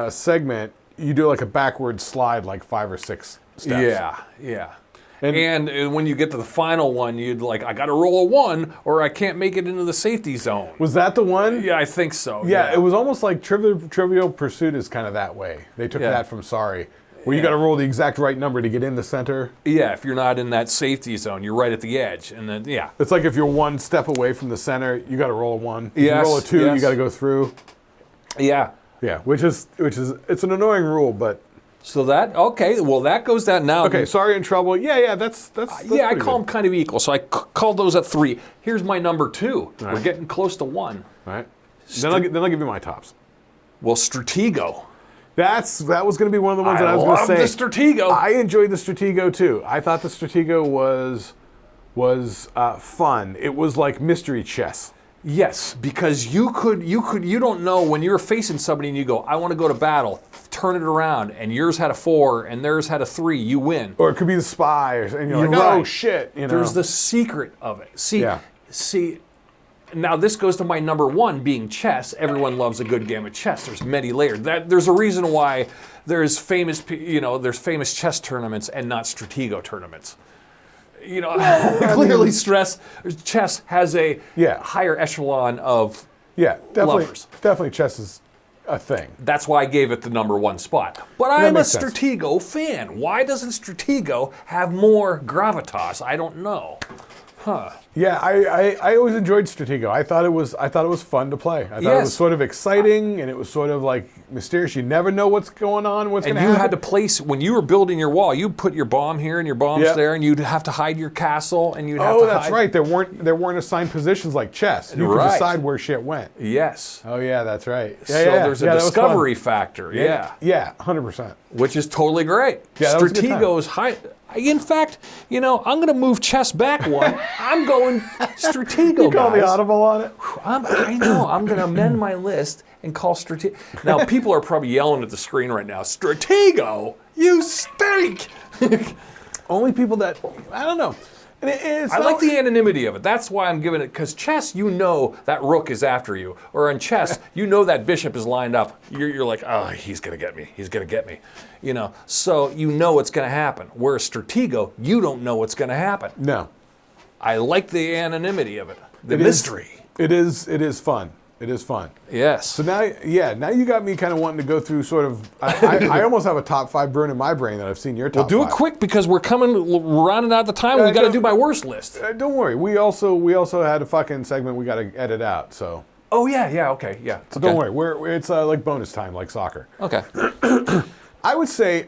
segment, you do like a backward slide like 5 or 6 steps. Yeah. And when you get to the final one, you'd like, I got to roll a 1 or I can't make it into the safety zone. Was that the one? Yeah, I think so. Yeah, it was almost like Trivial Pursuit is kind of that way. They took that from Sorry. Where you got to roll the exact right number to get in the center. Yeah, if you're not in that safety zone, you're right at the edge, and then it's like if you're 1 step away from the center, you got to roll a 1. If yes, you roll a 2, you got to go through. Yeah, which is it's an annoying rule, but so that that goes down now. Okay, Sorry and Trouble. Yeah, that's I call them kind of equal, so I called those at 3. Here's my number 2. Right. We're getting close to 1. All right. Then I'll give you my tops. Well, Stratego. That was going to be one of the ones that I was going to say. I love the Stratego. I enjoyed the Stratego too. I thought the Stratego was fun. It was like mystery chess. Yes, because you don't know when you're facing somebody and you go, I want to go to battle, turn it around, and yours had a 4 and theirs had a 3, you win. Or it could be the spy, and you're like, right. Oh shit! There's the secret of it. See. Now this goes to my number 1 being chess. Everyone loves a good game of chess. There's many layers. There's a reason why there's famous chess tournaments and not Stratego tournaments. Clearly chess has a higher echelon of lovers. Definitely chess is a thing. That's why I gave it the number 1 spot. But I'm a Stratego fan. Why doesn't Stratego have more gravitas? I don't know. Huh. Yeah, I always enjoyed Stratego. I thought it was fun to play. I thought it was sort of exciting and it was sort of like mysterious. You never know what's going on, what's going to happen. And you had to place, when you were building your wall, you put your bomb here and your bombs there, and you'd have to hide your castle, and you'd have to that's right. There weren't assigned positions like chess. You could decide where shit went. Yes. Oh yeah, that's right. So there's a discovery factor. Yeah. Yeah, 100%. Which is totally great. Yeah, Stratego's high. In fact, I'm going to move chess back one. I'm going Stratego, You call the audible on it? I know. I'm going to amend my list and call Stratego. Now, people are probably yelling at the screen right now, Stratego, you stink! Only people that, I don't know. And I like the anonymity of it. That's why I'm giving it, because chess, that rook is after you. Or in chess, that bishop is lined up. You're like, oh, he's going to get me. He's going to get me. So what's going to happen. Whereas Stratego, you don't know what's going to happen. No. I like the anonymity of it. The mystery. It is fun. It is fun. Yes. So now you got me kind of wanting to go through sort of, I almost have a top 5 brewing in my brain that I've seen your top 5. Well, do it quick because we're running out of the time. We've got to do my worst list. Don't worry. We also had a fucking segment we got to edit out, so. Oh, yeah, okay, yeah. So don't worry. It's like bonus time, like soccer. Okay. I would say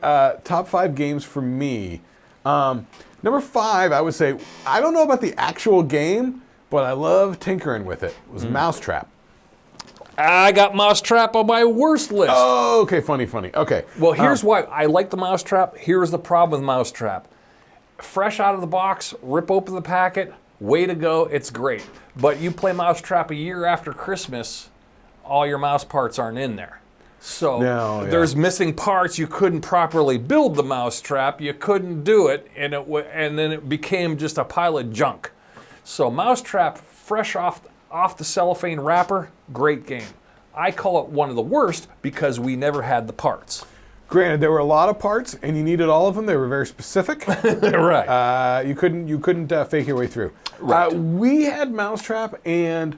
top 5 games for me. Number 5, I would say, I don't know about the actual game, but I love tinkering with it. It was Mousetrap. I got Mousetrap on my worst list. Oh, okay, funny. Okay. Well, here's why I like the Mousetrap. Here's the problem with Mousetrap. Fresh out of the box, rip open the packet, way to go, it's great. But you play Mousetrap a year after Christmas, all your mouse parts aren't in there. So there's missing parts. You couldn't properly build the Mousetrap. You couldn't do it, and then it became just a pile of junk. So Mousetrap, fresh off the cellophane wrapper, great game. I call it one of the worst because we never had the parts. Granted, there were a lot of parts, and you needed all of them. They were very specific. Right. You couldn't fake your way through. Right. We had Mousetrap, and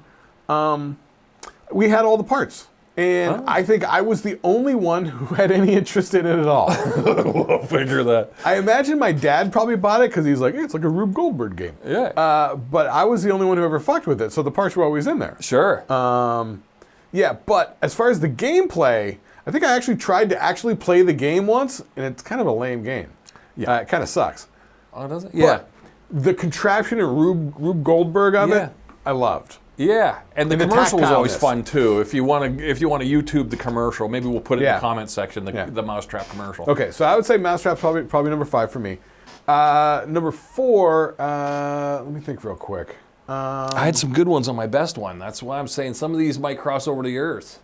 we had all the parts. And I think I was the only one who had any interest in it at all. We'll figure that. I imagine my dad probably bought it because he's like, it's like a Rube Goldberg game. Yeah. But I was the only one who ever fucked with it, so the parts were always in there. Sure. Yeah, but as far as the gameplay, I think I actually tried to play the game once, and it's kind of a lame game. Yeah. It kind of sucks. Oh, does it? Yeah. But the contraption and Rube Goldberg of it, I loved. Yeah, and the commercial was always fun too. If you want to YouTube the commercial, maybe we'll put it in the comment section. The Mousetrap commercial. Okay, so I would say Mousetrap's probably number 5 for me. Number 4, let me think real quick. I had some good ones on my best one. That's why I'm saying some of these might cross over to yours.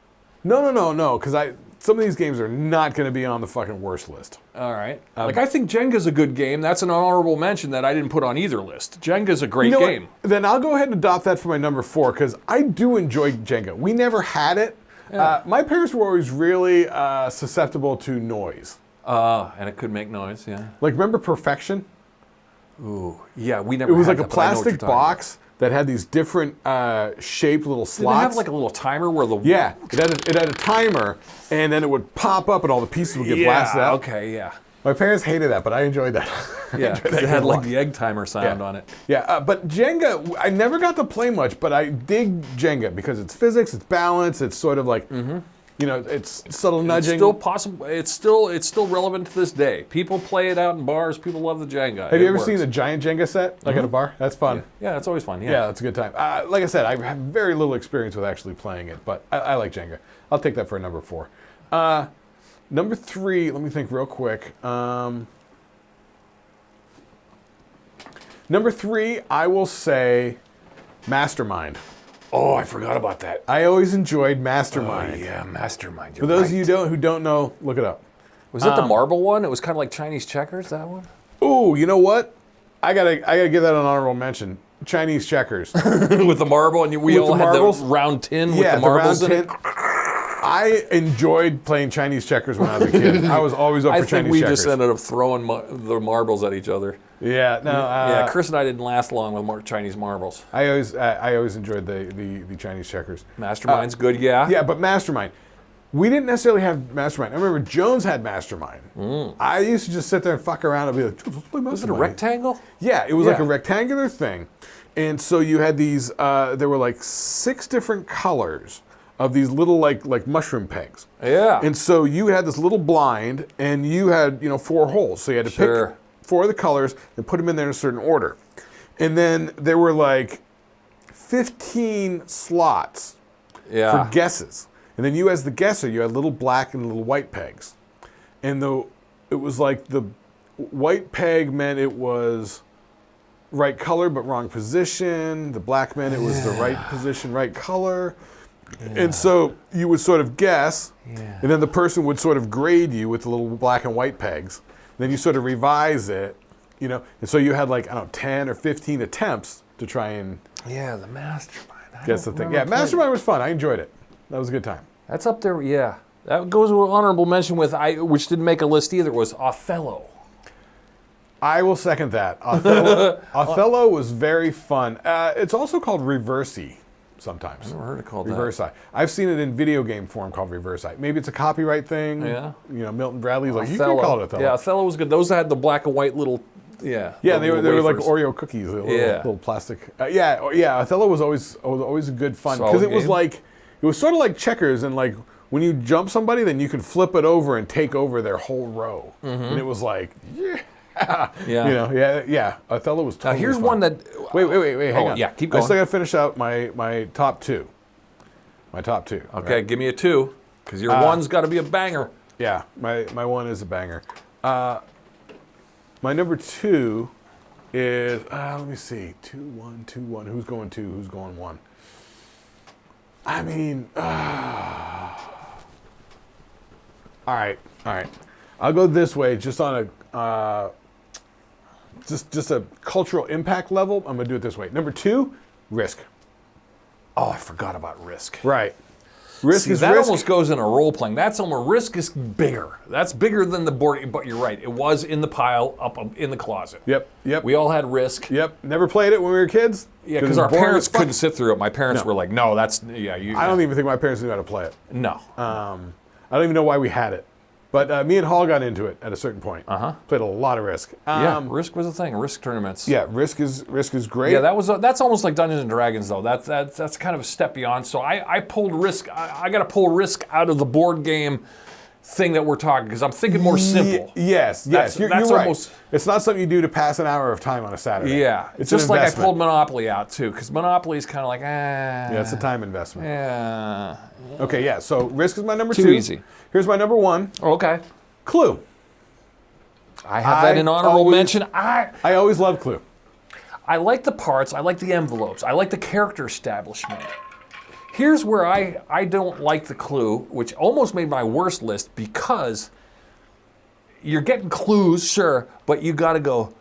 No, because some of these games are not going to be on the fucking worst list. All right. I think Jenga's a good game. That's an honorable mention that I didn't put on either list. Jenga's a great game. Then I'll go ahead and adopt that for my number 4 because I do enjoy Jenga. We never had it. Yeah. My parents were always really susceptible to noise. And it could make noise, yeah. Like, remember Perfection? Ooh, yeah, we never It was had like a plastic box that had these different shaped little slots. Did it have like a little timer where the... Yeah, it had a timer, and then it would pop up and all the pieces would get blasted out. Okay, yeah. My parents hated that, but I enjoyed that. Yeah, because it had like the egg timer sound on it. Yeah, but Jenga, I never got to play much, but I dig Jenga because it's physics, it's balance, it's sort of like... it's subtle nudging. It's still possible. It's still relevant to this day. People play it out in bars. People love the Jenga. Have you ever seen the giant Jenga set, like at a bar? That's fun. Yeah, it's always fun. Yeah, that's a good time. Like I said, I have very little experience with actually playing it, but I like Jenga. I'll take that for a number 4. Number 3. Let me think real quick. Number 3, I will say Mastermind. Oh, I forgot about that. I always enjoyed Mastermind. Oh, yeah, Mastermind. For those of you who don't know, look it up. Was it the marble one? It was kind of like Chinese checkers, that one? Ooh, you know what? I gotta give that an honorable mention. Chinese checkers. With the marble, and we all had the round tin with the marbles in it? I enjoyed playing Chinese checkers when I was a kid. I was always up for Chinese checkers. I think we just ended up throwing the marbles at each other. Yeah, no. Yeah, Chris and I didn't last long with more Chinese marbles. I always enjoyed the Chinese checkers. Mastermind's good, yeah. Yeah, but Mastermind. We didn't necessarily have Mastermind. I remember Jones had Mastermind. I used to just sit there and fuck around and be like, let's play Mastermind. Was it a rectangle? Yeah, it was like a rectangular thing. And so you had these, there were like 6 different colors of these little like mushroom pegs. Yeah. And so you had this little blind, and you had 4 holes. So you had to pick 4 of the colors and put them in there in a certain order. And then there were like 15 slots for guesses. And then you, as the guesser, you had little black and little white pegs. And it was like the white peg meant it was right color but wrong position. The black meant it was the right position, right color. Yeah. And so you would sort of guess, and then the person would sort of grade you with the little black and white pegs. And then you sort of revise it, And so you had like, I don't know, 10 or 15 attempts to try and... Yeah, the Mastermind. Guess the thing. Yeah, Mastermind was fun. I enjoyed it. That was a good time. That's up there, yeah. That goes with an honorable mention with, which didn't make a list either, was Othello. I will second that. Othello was very fun. It's also called Reversi sometimes. I've never heard it called Reversi. I've seen it in video game form called Reversi. Maybe it's a copyright thing. Yeah. Milton Bradley's like, Othello. You can call it Othello. Yeah, Othello was good. Those had the black and white little, Yeah, they were like Oreo cookies, little plastic. Othello was always a good fun because it was sort of like checkers, and like when you jump somebody, then you can flip it over and take over their whole row, and it was like, Othello was totally here's fun. one that... Wait, hang on. Yeah, keep going. I still got to finish out my top 2. My top 2. Okay, right? give me a 2, because your one's got to be a banger. Yeah, my one is a banger. My number 2 is, let me see, 2-1, 2-1. Who's going 2? Who's going 1? I mean, all right. I'll go this way, just on a just a cultural impact level. I'm gonna do it this way. Number 2, Risk. Oh, I forgot about Risk. Right. Risk almost goes in a role playing. That's almost Risk is bigger. That's bigger than the board. But you're right. It was in the pile up in the closet. Yep. We all had Risk. Yep. Never played it when we were kids. Yeah, because our parents couldn't sit through it. My parents were like, "No, that's I don't even think my parents knew how to play it. No. I don't even know why we had it. But me and Hall got into it at a certain point. Played a lot of Risk. Risk was a thing. Risk tournaments. Yeah, Risk is great. Yeah, that's almost like Dungeons and Dragons though. That's kind of a step beyond. So I pulled Risk. I got to pull Risk out of the board game thing that we're talking because I'm thinking more simple. Yes. You're right. It's not something you do to pass an hour of time on a Saturday. Yeah, it's just like I pulled Monopoly out too because Monopoly is kind of like Yeah, it's a time investment. Yeah. Okay, yeah. So Risk is my number 2. Too easy. Here's my number 1. Okay. Clue. I have that in honorable mention. I always love Clue. I like the parts. I like the envelopes. I like the character establishment. Here's where I don't like the Clue, which almost made my worst list because you're getting clues, sure, but you got to go,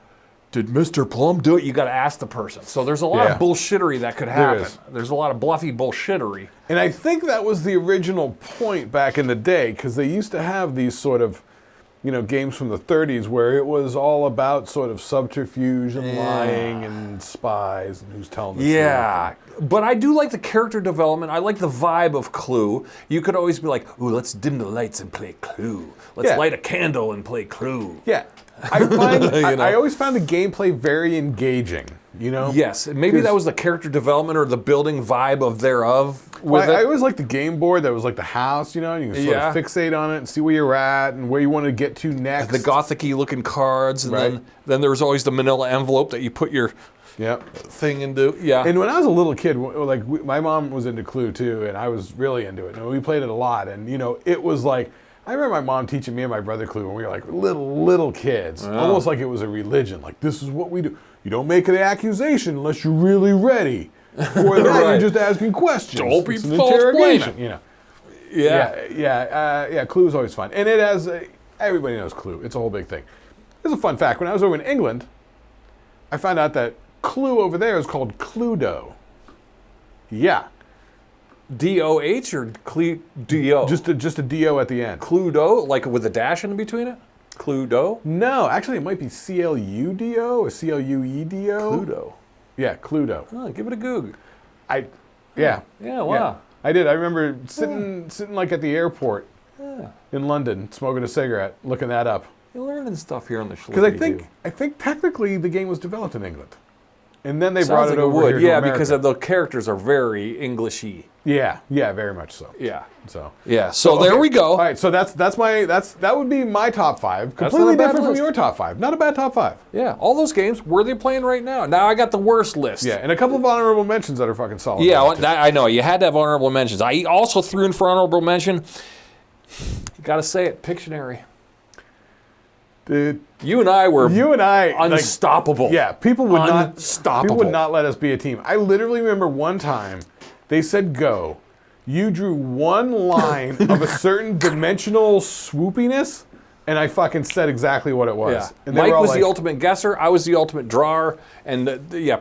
did Mr. Plum do it? You got to ask the person. So there's a lot of bullshittery that could happen. There's a lot of bluffy bullshittery. And I think that was the original point back in the day because they used to have these sort of games from the 30s where it was all about sort of subterfuge and lying and spies and who's telling the truth. Yeah, but I do like the character development. I like the vibe of Clue. You could always be like, ooh, let's dim the lights and play Clue. Let's light a candle and play Clue. Yeah, I find I always found the gameplay very engaging. Yes, maybe that was the character development or the building vibe of thereoove. I always liked the game board that was like the house, and you can sort of fixate on it and see where you're at and where you want to get to next. The gothic-y looking cards, and then there was always the manila envelope that you put your thing into. Yeah. And when I was a little kid, like my mom was into Clue too, and I was really into it. And we played it a lot, and it was like I remember my mom teaching me and my brother Clue when we were like little kids, almost like it was a religion. Like this is what we do. You don't make an accusation unless you're really ready. For that, you're just asking questions. Don't be it's an false interrogation. blaming. Yeah. Clue is always fun, and it has everybody knows Clue. It's a whole big thing. Here's a fun fact: when I was over in England, I found out that Clue over there is called Cluedo. Yeah. D-O-H or D-O? Just a D-O at the end. Cluedo, like with a dash in between it? Cluedo? No, actually it might be C-L-U-D-O or C-L-U-E-D-O. Cluedo. Yeah, Cluedo. Oh, give it a goog. Yeah, wow. Yeah. I did. I remember sitting like at the airport in London, smoking a cigarette, looking that up. You're learning stuff here on the Shlicketty. Because I think technically the game was developed in England. And then they Sounds brought like it over here to Yeah, America. because the characters are very Englishy. Yeah, very much so. Yeah. So So there we go. All right, so that would be my top 5. Completely not a bad different from list. your top 5. Not a bad top 5. Yeah, all those games, where are they playing right now? Now I got the worst list. Yeah, and a couple of honorable mentions that are fucking solid. Yeah, I know. You had to have honorable mentions. I also threw in for honorable mention, you got to say it, Pictionary. Dude, You and I were unstoppable. Like, yeah, people would not let us be a team. I literally remember one time they said go. You drew one line of a certain dimensional swoopiness, and I fucking said exactly what it was. Yeah. And they Mike were all was like, the ultimate guesser. I was the ultimate drawer. And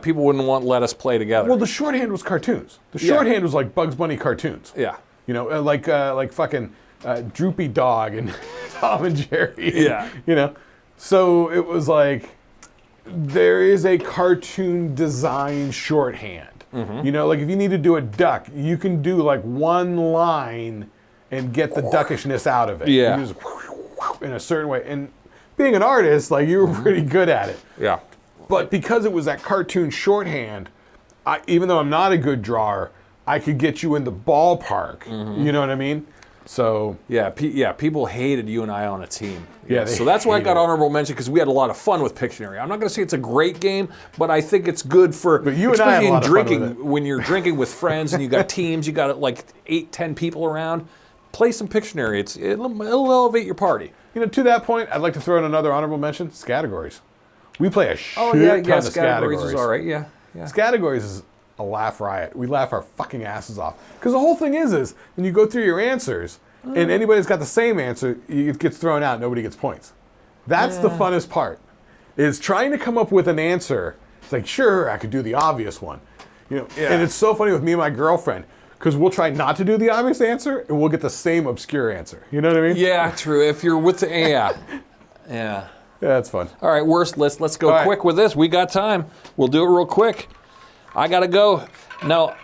people wouldn't let us play together. well, the shorthand was cartoons. The shorthand was like Bugs Bunny cartoons. Yeah. You know, like fucking Droopy Dog and Tom and Jerry. Yeah. You know, so it was like there is a cartoon design shorthand. Mm-hmm. You know, like if you need to do a duck, you can do like one line and get the duckishness out of it. Yeah. You just in a certain way. And being an artist, like you were pretty good at it. Yeah. But because it was that cartoon shorthand, even though I'm not a good drawer, I could get you in the ballpark. Mm-hmm. You know what I mean? So Yeah, people hated you and I on a team. Yeah, they so that's why I got hated it. honorable mention, because we had a lot of fun with Pictionary. I'm not going to say it's a great game, but I think it's good for, But you and I had especially a lot in of fun drinking, with it. when you're drinking with friends and you got teams, you got like 8-10 people around. Play some Pictionary. It'll elevate your party. You know, to that point, I'd like to throw in another honorable mention: Scattergories. We play a shit ton of Categories is all right. Yeah. Scattergories is a laugh riot. We laugh our fucking asses off. Because the whole thing is when you go through your answers, and anybody's got the same answer, it gets thrown out. Nobody gets points. That's the funnest part. Is trying to come up with an answer. It's like, sure, I could do the obvious one. You know, and it's so funny with me and my girlfriend. Because we'll try not to do the obvious answer, and we'll get the same obscure answer. You know what I mean? Yeah, true. If you're with the yeah. Yeah, that's fun. All right, worst list. Let's go quick with this. We got time. We'll do it real quick. I gotta go. Now,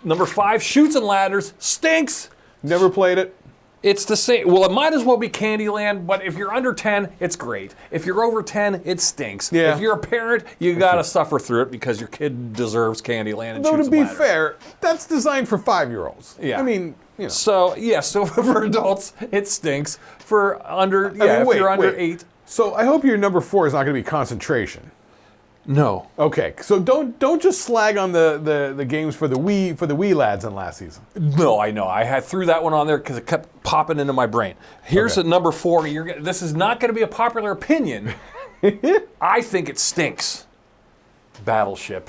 number 5, Chutes and Ladders, stinks. Never played it. It's the same. Well, it might as well be Candyland, but if you're under 10, it's great. If you're over 10, it stinks. Yeah. If you're a parent, you gotta suffer through it because your kid deserves Candyland and Though Chutes to and be Ladders. fair, that's designed for 5-year-olds. Yeah. I mean, you know. So for adults, it stinks. For under, if you're under 8. So I hope your number 4 is not going to be Concentration. No. Okay, so don't just slag on the games for the Wii lads in last season. No, I know. I threw that one on there because it kept popping into my brain. Here's Okay. at number 4. This is not going to be a popular opinion. I think it stinks. Battleship.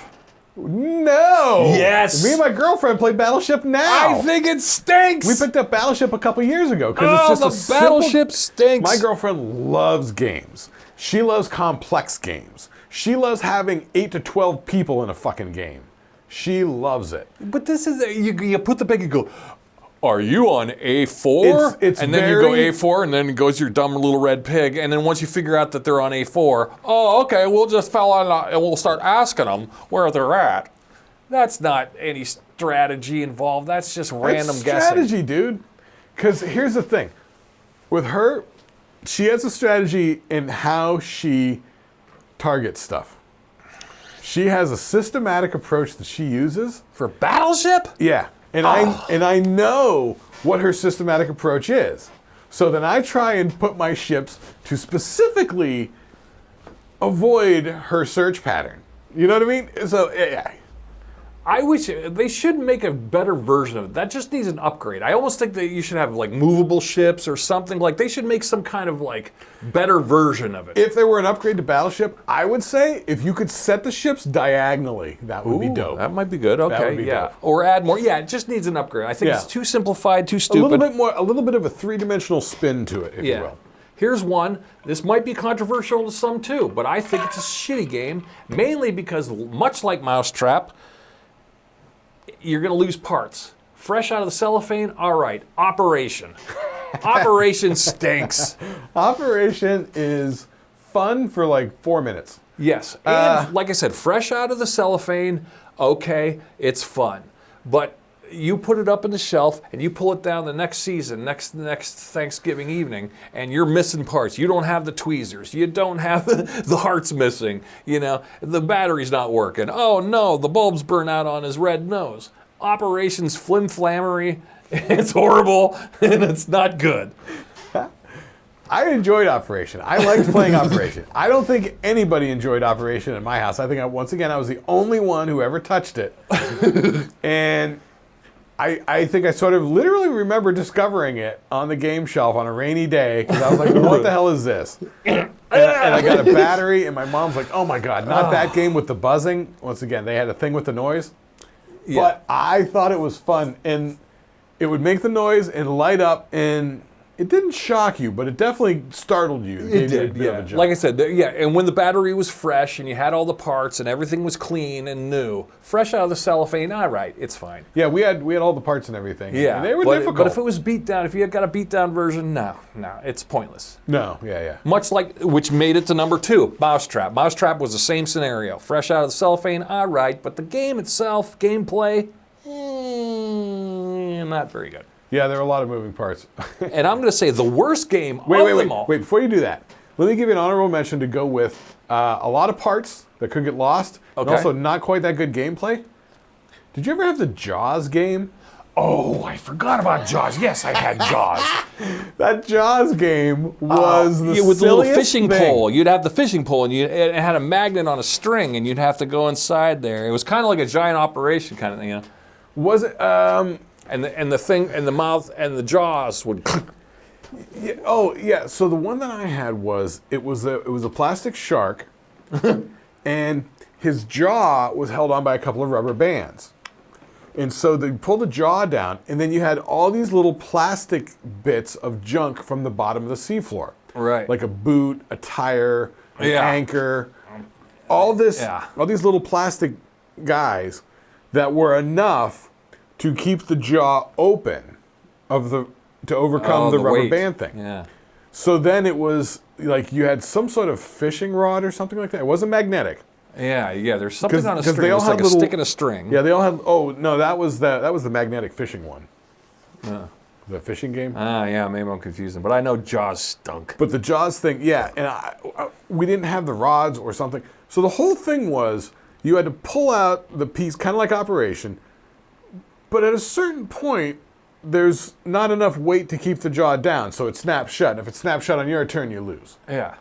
No. Yes. Me and my girlfriend played Battleship now. I think it stinks. We picked up Battleship a couple years ago because it's just the a Battleship stinks. My girlfriend loves games. She loves complex games. She loves having 8 to 12 people in a fucking game. She loves it. But this is you put the pig and go. Are you on A4? It's and then you go A4, and then it goes your dumb little red pig. And then once you figure out that they're on A4, oh, okay, we'll just fall on and we'll start asking them where they're at. That's not any strategy involved. That's just random It's guessing. strategy, dude. Because here's the thing. With her, she has a strategy in how she targets stuff. She has a systematic approach that she uses. For Battleship? Yeah. And I know what her systematic approach is. So then I try and put my ships to specifically avoid her search pattern. You know what I mean? So yeah. I wish they should make a better version of it. That just needs an upgrade. I almost think that you should have like movable ships or something. Like they should make some kind of like better version of it. If there were an upgrade to Battleship, I would say if you could set the ships diagonally, that would be dope. That might be good. Okay, would be dope. Or add more. Yeah, it just needs an upgrade. I think it's too simplified, too A stupid. little bit of a three-dimensional spin to it, if you will. Here's one. This might be controversial to some too, but I think it's a shitty game, mainly because much like Mousetrap, you're going to lose parts. Fresh out of the cellophane, all right. Operation. Operation stinks. Operation is fun for like 4 minutes. Yes, and like I said, fresh out of the cellophane, okay, it's fun. But you put it up in the shelf and you pull it down the next season, next Thanksgiving evening, and you're missing parts. You don't have the tweezers. You don't have the heart's missing. You know, the battery's not working. Oh no, the bulb's burnt out on his red nose. Operation's flim-flammery. It's horrible and it's not good. I enjoyed Operation. I liked playing Operation. I don't think anybody enjoyed Operation in my house. I think, once again, I was the only one who ever touched it. And I think I sort of literally remember discovering it on the game shelf on a rainy day because I was like, what the hell is this? And I got a battery, and my mom's like, oh my God, not that game with the buzzing. Once again, they had a thing with the noise. Yeah. But I thought it was fun. And it would make the noise and light up, and it didn't shock you, but it definitely startled you. It did, yeah. Like I said, yeah, and when the battery was fresh and you had all the parts and everything was clean and new, fresh out of the cellophane, all right, it's fine. Yeah, we had all the parts and everything. Yeah, and they were difficult. But if it was beat down, if you had got a beat down version, no, it's pointless. No, yeah. Much like, which made it to number 2, Mousetrap. Mousetrap was the same scenario. Fresh out of the cellophane, all right, but the game itself, gameplay, not very good. Yeah, there were a lot of moving parts. And I'm going to say the worst game of them all. Wait, before you do that, let me give you an honorable mention to go with a lot of parts that could get lost, and also not quite that good gameplay. Did you ever have the Jaws game? Oh, I forgot about Jaws. Yes, I had Jaws. That Jaws game was the with the little fishing thing. pole. You'd have the fishing pole, and it had a magnet on a string, and you'd have to go inside there. It was kind of like a giant operation kind of thing, you know. Was it? And the thing and the mouth and the jaws would. Yeah, oh yeah. So the one that I had was it was a plastic shark, and his jaw was held on by a couple of rubber bands, and so they pulled the jaw down, and then you had all these little plastic bits of junk from the bottom of the seafloor, Right. like a boot, a tire, an anchor, all these little plastic guys that were enough to keep the jaw open to overcome the rubber weight. band thing. Yeah. So then it was like you had some sort of fishing rod or something like that. It wasn't magnetic. Yeah. There's something on a 'cause string. they all It's had like a little- stick and a string. Yeah, they all had. Oh no, that was the magnetic fishing one. The fishing game. Yeah, maybe I'm confusing, but I know Jaws stunk. But the Jaws thing, yeah, and we didn't have the rods or something. So the whole thing was you had to pull out the piece, kind of like Operation, but at a certain point, there's not enough weight to keep the jaw down, so it snaps shut. And if it snaps shut on your turn, you lose. Yeah.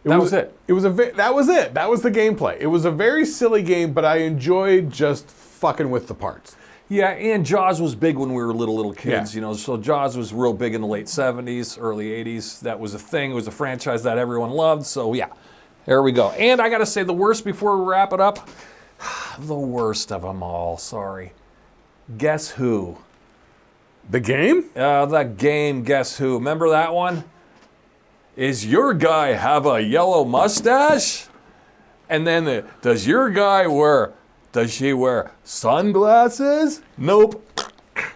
That was it. That was it. That was the gameplay. It was a very silly game, but I enjoyed just fucking with the parts. Yeah, and Jaws was big when we were little kids, Yeah. you know. So Jaws was real big in the late 70s, early 80s. That was a thing. It was a franchise that everyone loved. So yeah, there we go. And I got to say the worst before we wrap it up. The worst of them all. Sorry. Guess Who? The game? That game, Guess Who? Remember that one? Is your guy have a yellow mustache? And then does she wear sunglasses? Nope.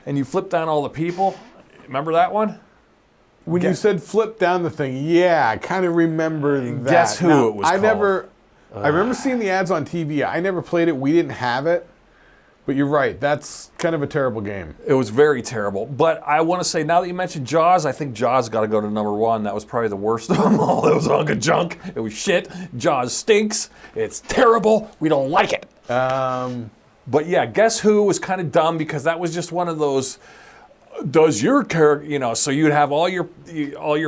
And you flip down all the people. Remember that one? When you said flip down the thing, yeah, I kind of remember that. Guess Who Now, it was called. I remember seeing the ads on TV. I never played it. We didn't have it. But you're right. That's kind of a terrible game. It was very terrible. But I want to say, now that you mentioned Jaws, I think Jaws got to go to number 1. That was probably the worst of them all. It was a hunk of junk. It was shit. Jaws stinks. It's terrible. We don't like it. But yeah, Guess Who was kind of dumb because that was just one of those. Does your character, you know? So you'd have all your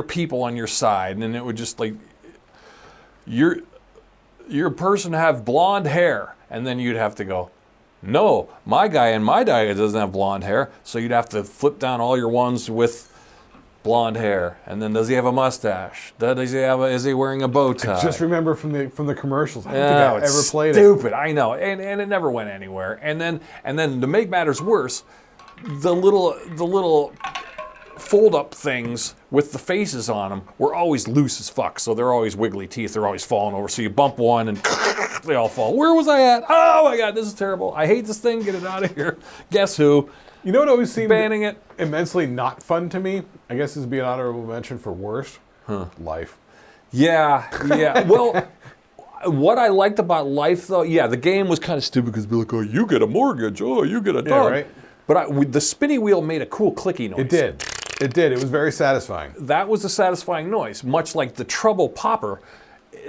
people on your side, and then it would just like your person have blonde hair, and then you'd have to go. No, my guy doesn't have blonde hair, so you'd have to flip down all your ones with blonde hair. And then does he have a mustache? Is he wearing a bow tie? I just remember from the commercials. I don't Yeah, think I ever played it. Stupid, I know, and it never went anywhere. And then to make matters worse, the little fold-up things with the faces on them were always loose as fuck, so they're always wiggly teeth. They're always falling over. So you bump one and they all fall. Where was I at? Oh my God, this is terrible. I hate this thing. Get it out of here. Guess Who? You know what always seemed Banning it. immensely not fun to me? I guess this would be an honorable mention for worst. Life. Yeah. Well, what I liked about Life, though, yeah, the game was kind of stupid because it'd be like, oh, you get a mortgage. Oh, you get a dog. Yeah, right. But the spinny wheel made a cool clicky noise. It did. It did. It was very satisfying. That was a satisfying noise, much like the treble popper.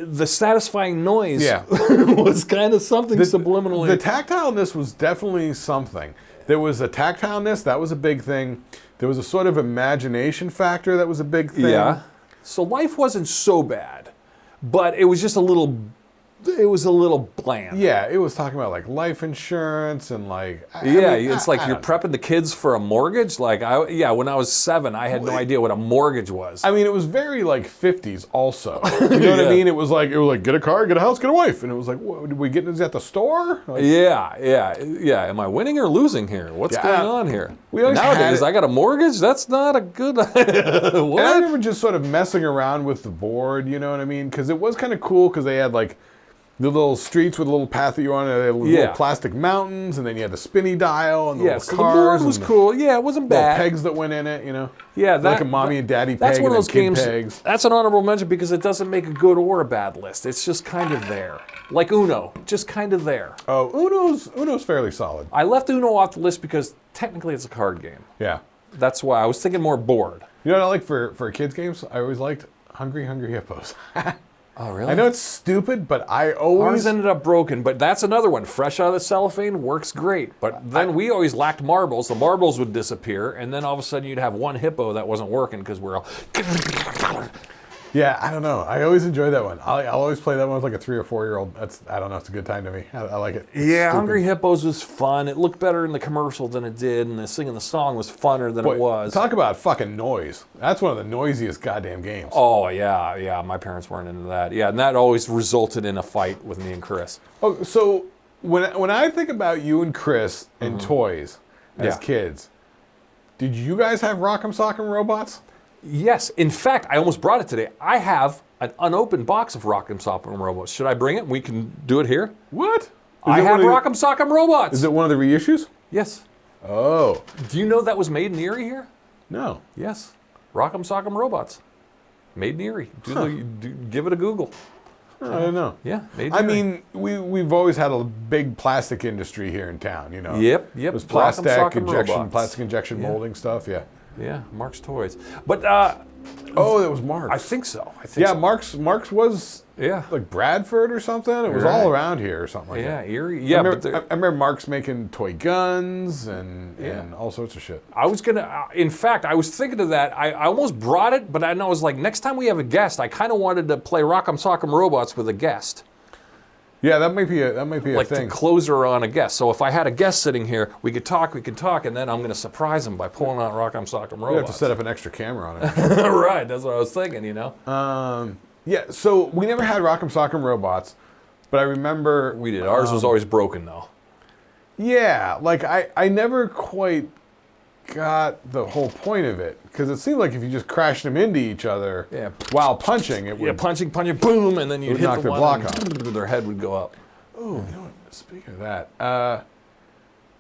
The satisfying noise was kind of something subliminally. The tactileness was definitely something. There was a tactileness, that was a big thing. There was a sort of imagination factor that was a big thing. Yeah. So life wasn't so bad, but it was just a little bland. Yeah, it was talking about like life insurance and like... It's like you're prepping the kids for a mortgage. Like, when I was 7, I had no idea what a mortgage was. I mean, it was very like 50s also. You know what I mean? It was like, get a car, get a house, get a wife. And it was like, what, did we get this at the store? Like, Am I winning or losing here? What's going on here? Nowadays, I got a mortgage? That's not a good... What? And I remember just sort of messing around with the board, you know what I mean? Because it was kind of cool because they had like the little streets with a little path that you were on, and little plastic mountains, and then you had the spinny dial and the little so cars. The board was cool. Yeah, it wasn't bad. Pegs that went in it, you know. Yeah, like a mommy and daddy peg. That's one of those games. Pegs. That's an honorable mention because it doesn't make a good or a bad list. It's just kind of there, like Uno, just kind of there. Oh, Uno's fairly solid. I left Uno off the list because technically it's a card game. Yeah, that's why I was thinking more board. You know what I like for kids games? I always liked Hungry Hippos. Oh, really? I know it's stupid, but I always... Ours ended up broken, but that's another one. Fresh out of the cellophane, works great. But then we always lacked marbles. The marbles would disappear, and then all of a sudden you'd have one hippo that wasn't working because we're all... Yeah, I don't know. I always enjoy that one. I'll always play that one with like a 3 or 4-year-old. I don't know. It's a good time to me. I like it. It's stupid. Hungry Hippos was fun. It looked better in the commercial than it did, and singing the song was funner than it was. Talk about fucking noise. That's one of the noisiest goddamn games. Oh, yeah. My parents weren't into that. Yeah, and that always resulted in a fight with me and Chris. Oh, so when I think about you and Chris and toys as kids, did you guys have Rock'em Sock'em Robots? Yes. In fact, I almost brought it today. I have an unopened box of Rock'em Sock'em Robots. Should I bring it? We can do it here. What? I have Rock'em Sock'em Robots. Is it one of the reissues? Yes. Oh. Do you know that was made in Erie here? No. Yes. Rock'em Sock'em Robots. Made in Erie. Give it a Google. I don't know. Yeah, made in I Erie. mean, we've always had a big plastic industry here in town, you know. Yep. It was Rock'em Sock'em Robots. plastic injection molding stuff, yeah. Yeah, Mark's Toys. But oh, it was Mark's. I think so. Mark's was like Bradford or something. It was all around here or something like that. Yeah, Erie. Yeah, I remember Mark's making toy guns and all sorts of shit. I was gonna. In fact, I was thinking of that. I almost brought it, but I was like, next time we have a guest, I kind of wanted to play Rock'em Sock'em Robots with a guest. Yeah, that might be a like thing. Like the closer on a guest. So if I had a guest sitting here, we could talk, and then I'm going to surprise him by pulling out Rock'em Sock'em Robots. You have to set up an extra camera on it. Right, that's what I was thinking, you know? Yeah, so we never had Rock'em Sock'em Robots, but I remember... We did. Ours was always broken, though. Yeah, like I never quite got the whole point of it, because it seemed like if you just crashed them into each other while punching, it would... Yeah, punching, boom, and then you'd hit knock the their one, block and their head would go up. Oh, you know what? Speaking of that,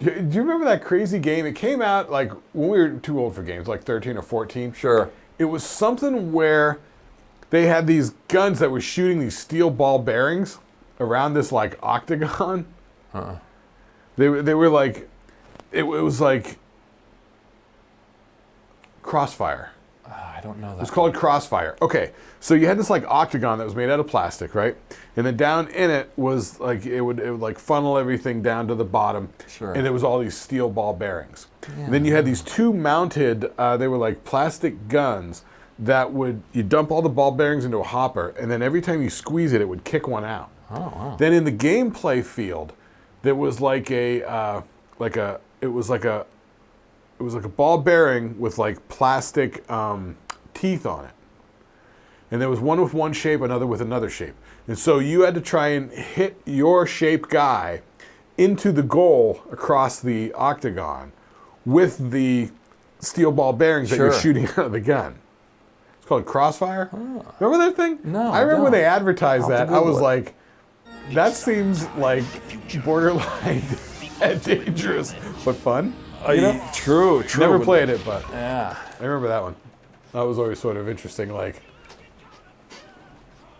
do you remember that crazy game? It came out like when we were too old for games, like 13 or 14. Sure. It was something where they had these guns that were shooting these steel ball bearings around this like octagon. They were like, it was like Crossfire. I don't know that. It was called Crossfire. Okay, so you had this like octagon that was made out of plastic, right? And then down in it was like it would like funnel everything down to the bottom. Sure. And it was all these steel ball bearings. Yeah. And then you had these two mounted. They were like plastic guns that you dump all the ball bearings into a hopper, and then every time you squeeze it, it would kick one out. Oh wow. Then in the gameplay field, there was like it was like a ball bearing with like plastic teeth on it. And there was one with one shape, another with another shape. And so you had to try and hit your shape guy into the goal across the octagon with the steel ball bearings that you're shooting out of the gun. It's called Crossfire. Oh. Remember that thing? No. I remember when they advertised that. I was like, that seems like borderline dangerous, but fun. You know? True. Never played it, but yeah, I remember that one. That was always sort of interesting. Like,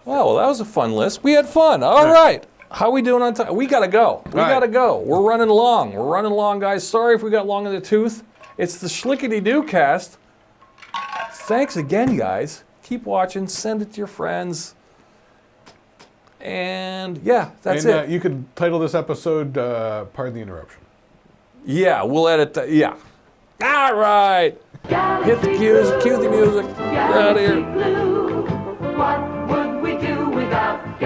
well, that was a fun list. We had fun. All right. How we doing on time? We gotta go. We right. gotta go. We're running long. We're running long, guys. Sorry if we got long in the tooth. It's the Shlicketty Doo cast. Thanks again, guys. Keep watching. Send it to your friends. And yeah, that's it. You could title this episode "Pardon the Interruption." Yeah, we'll edit that. Yeah. All right. Hit the cues. Cue the music. Get out of here. What would we do without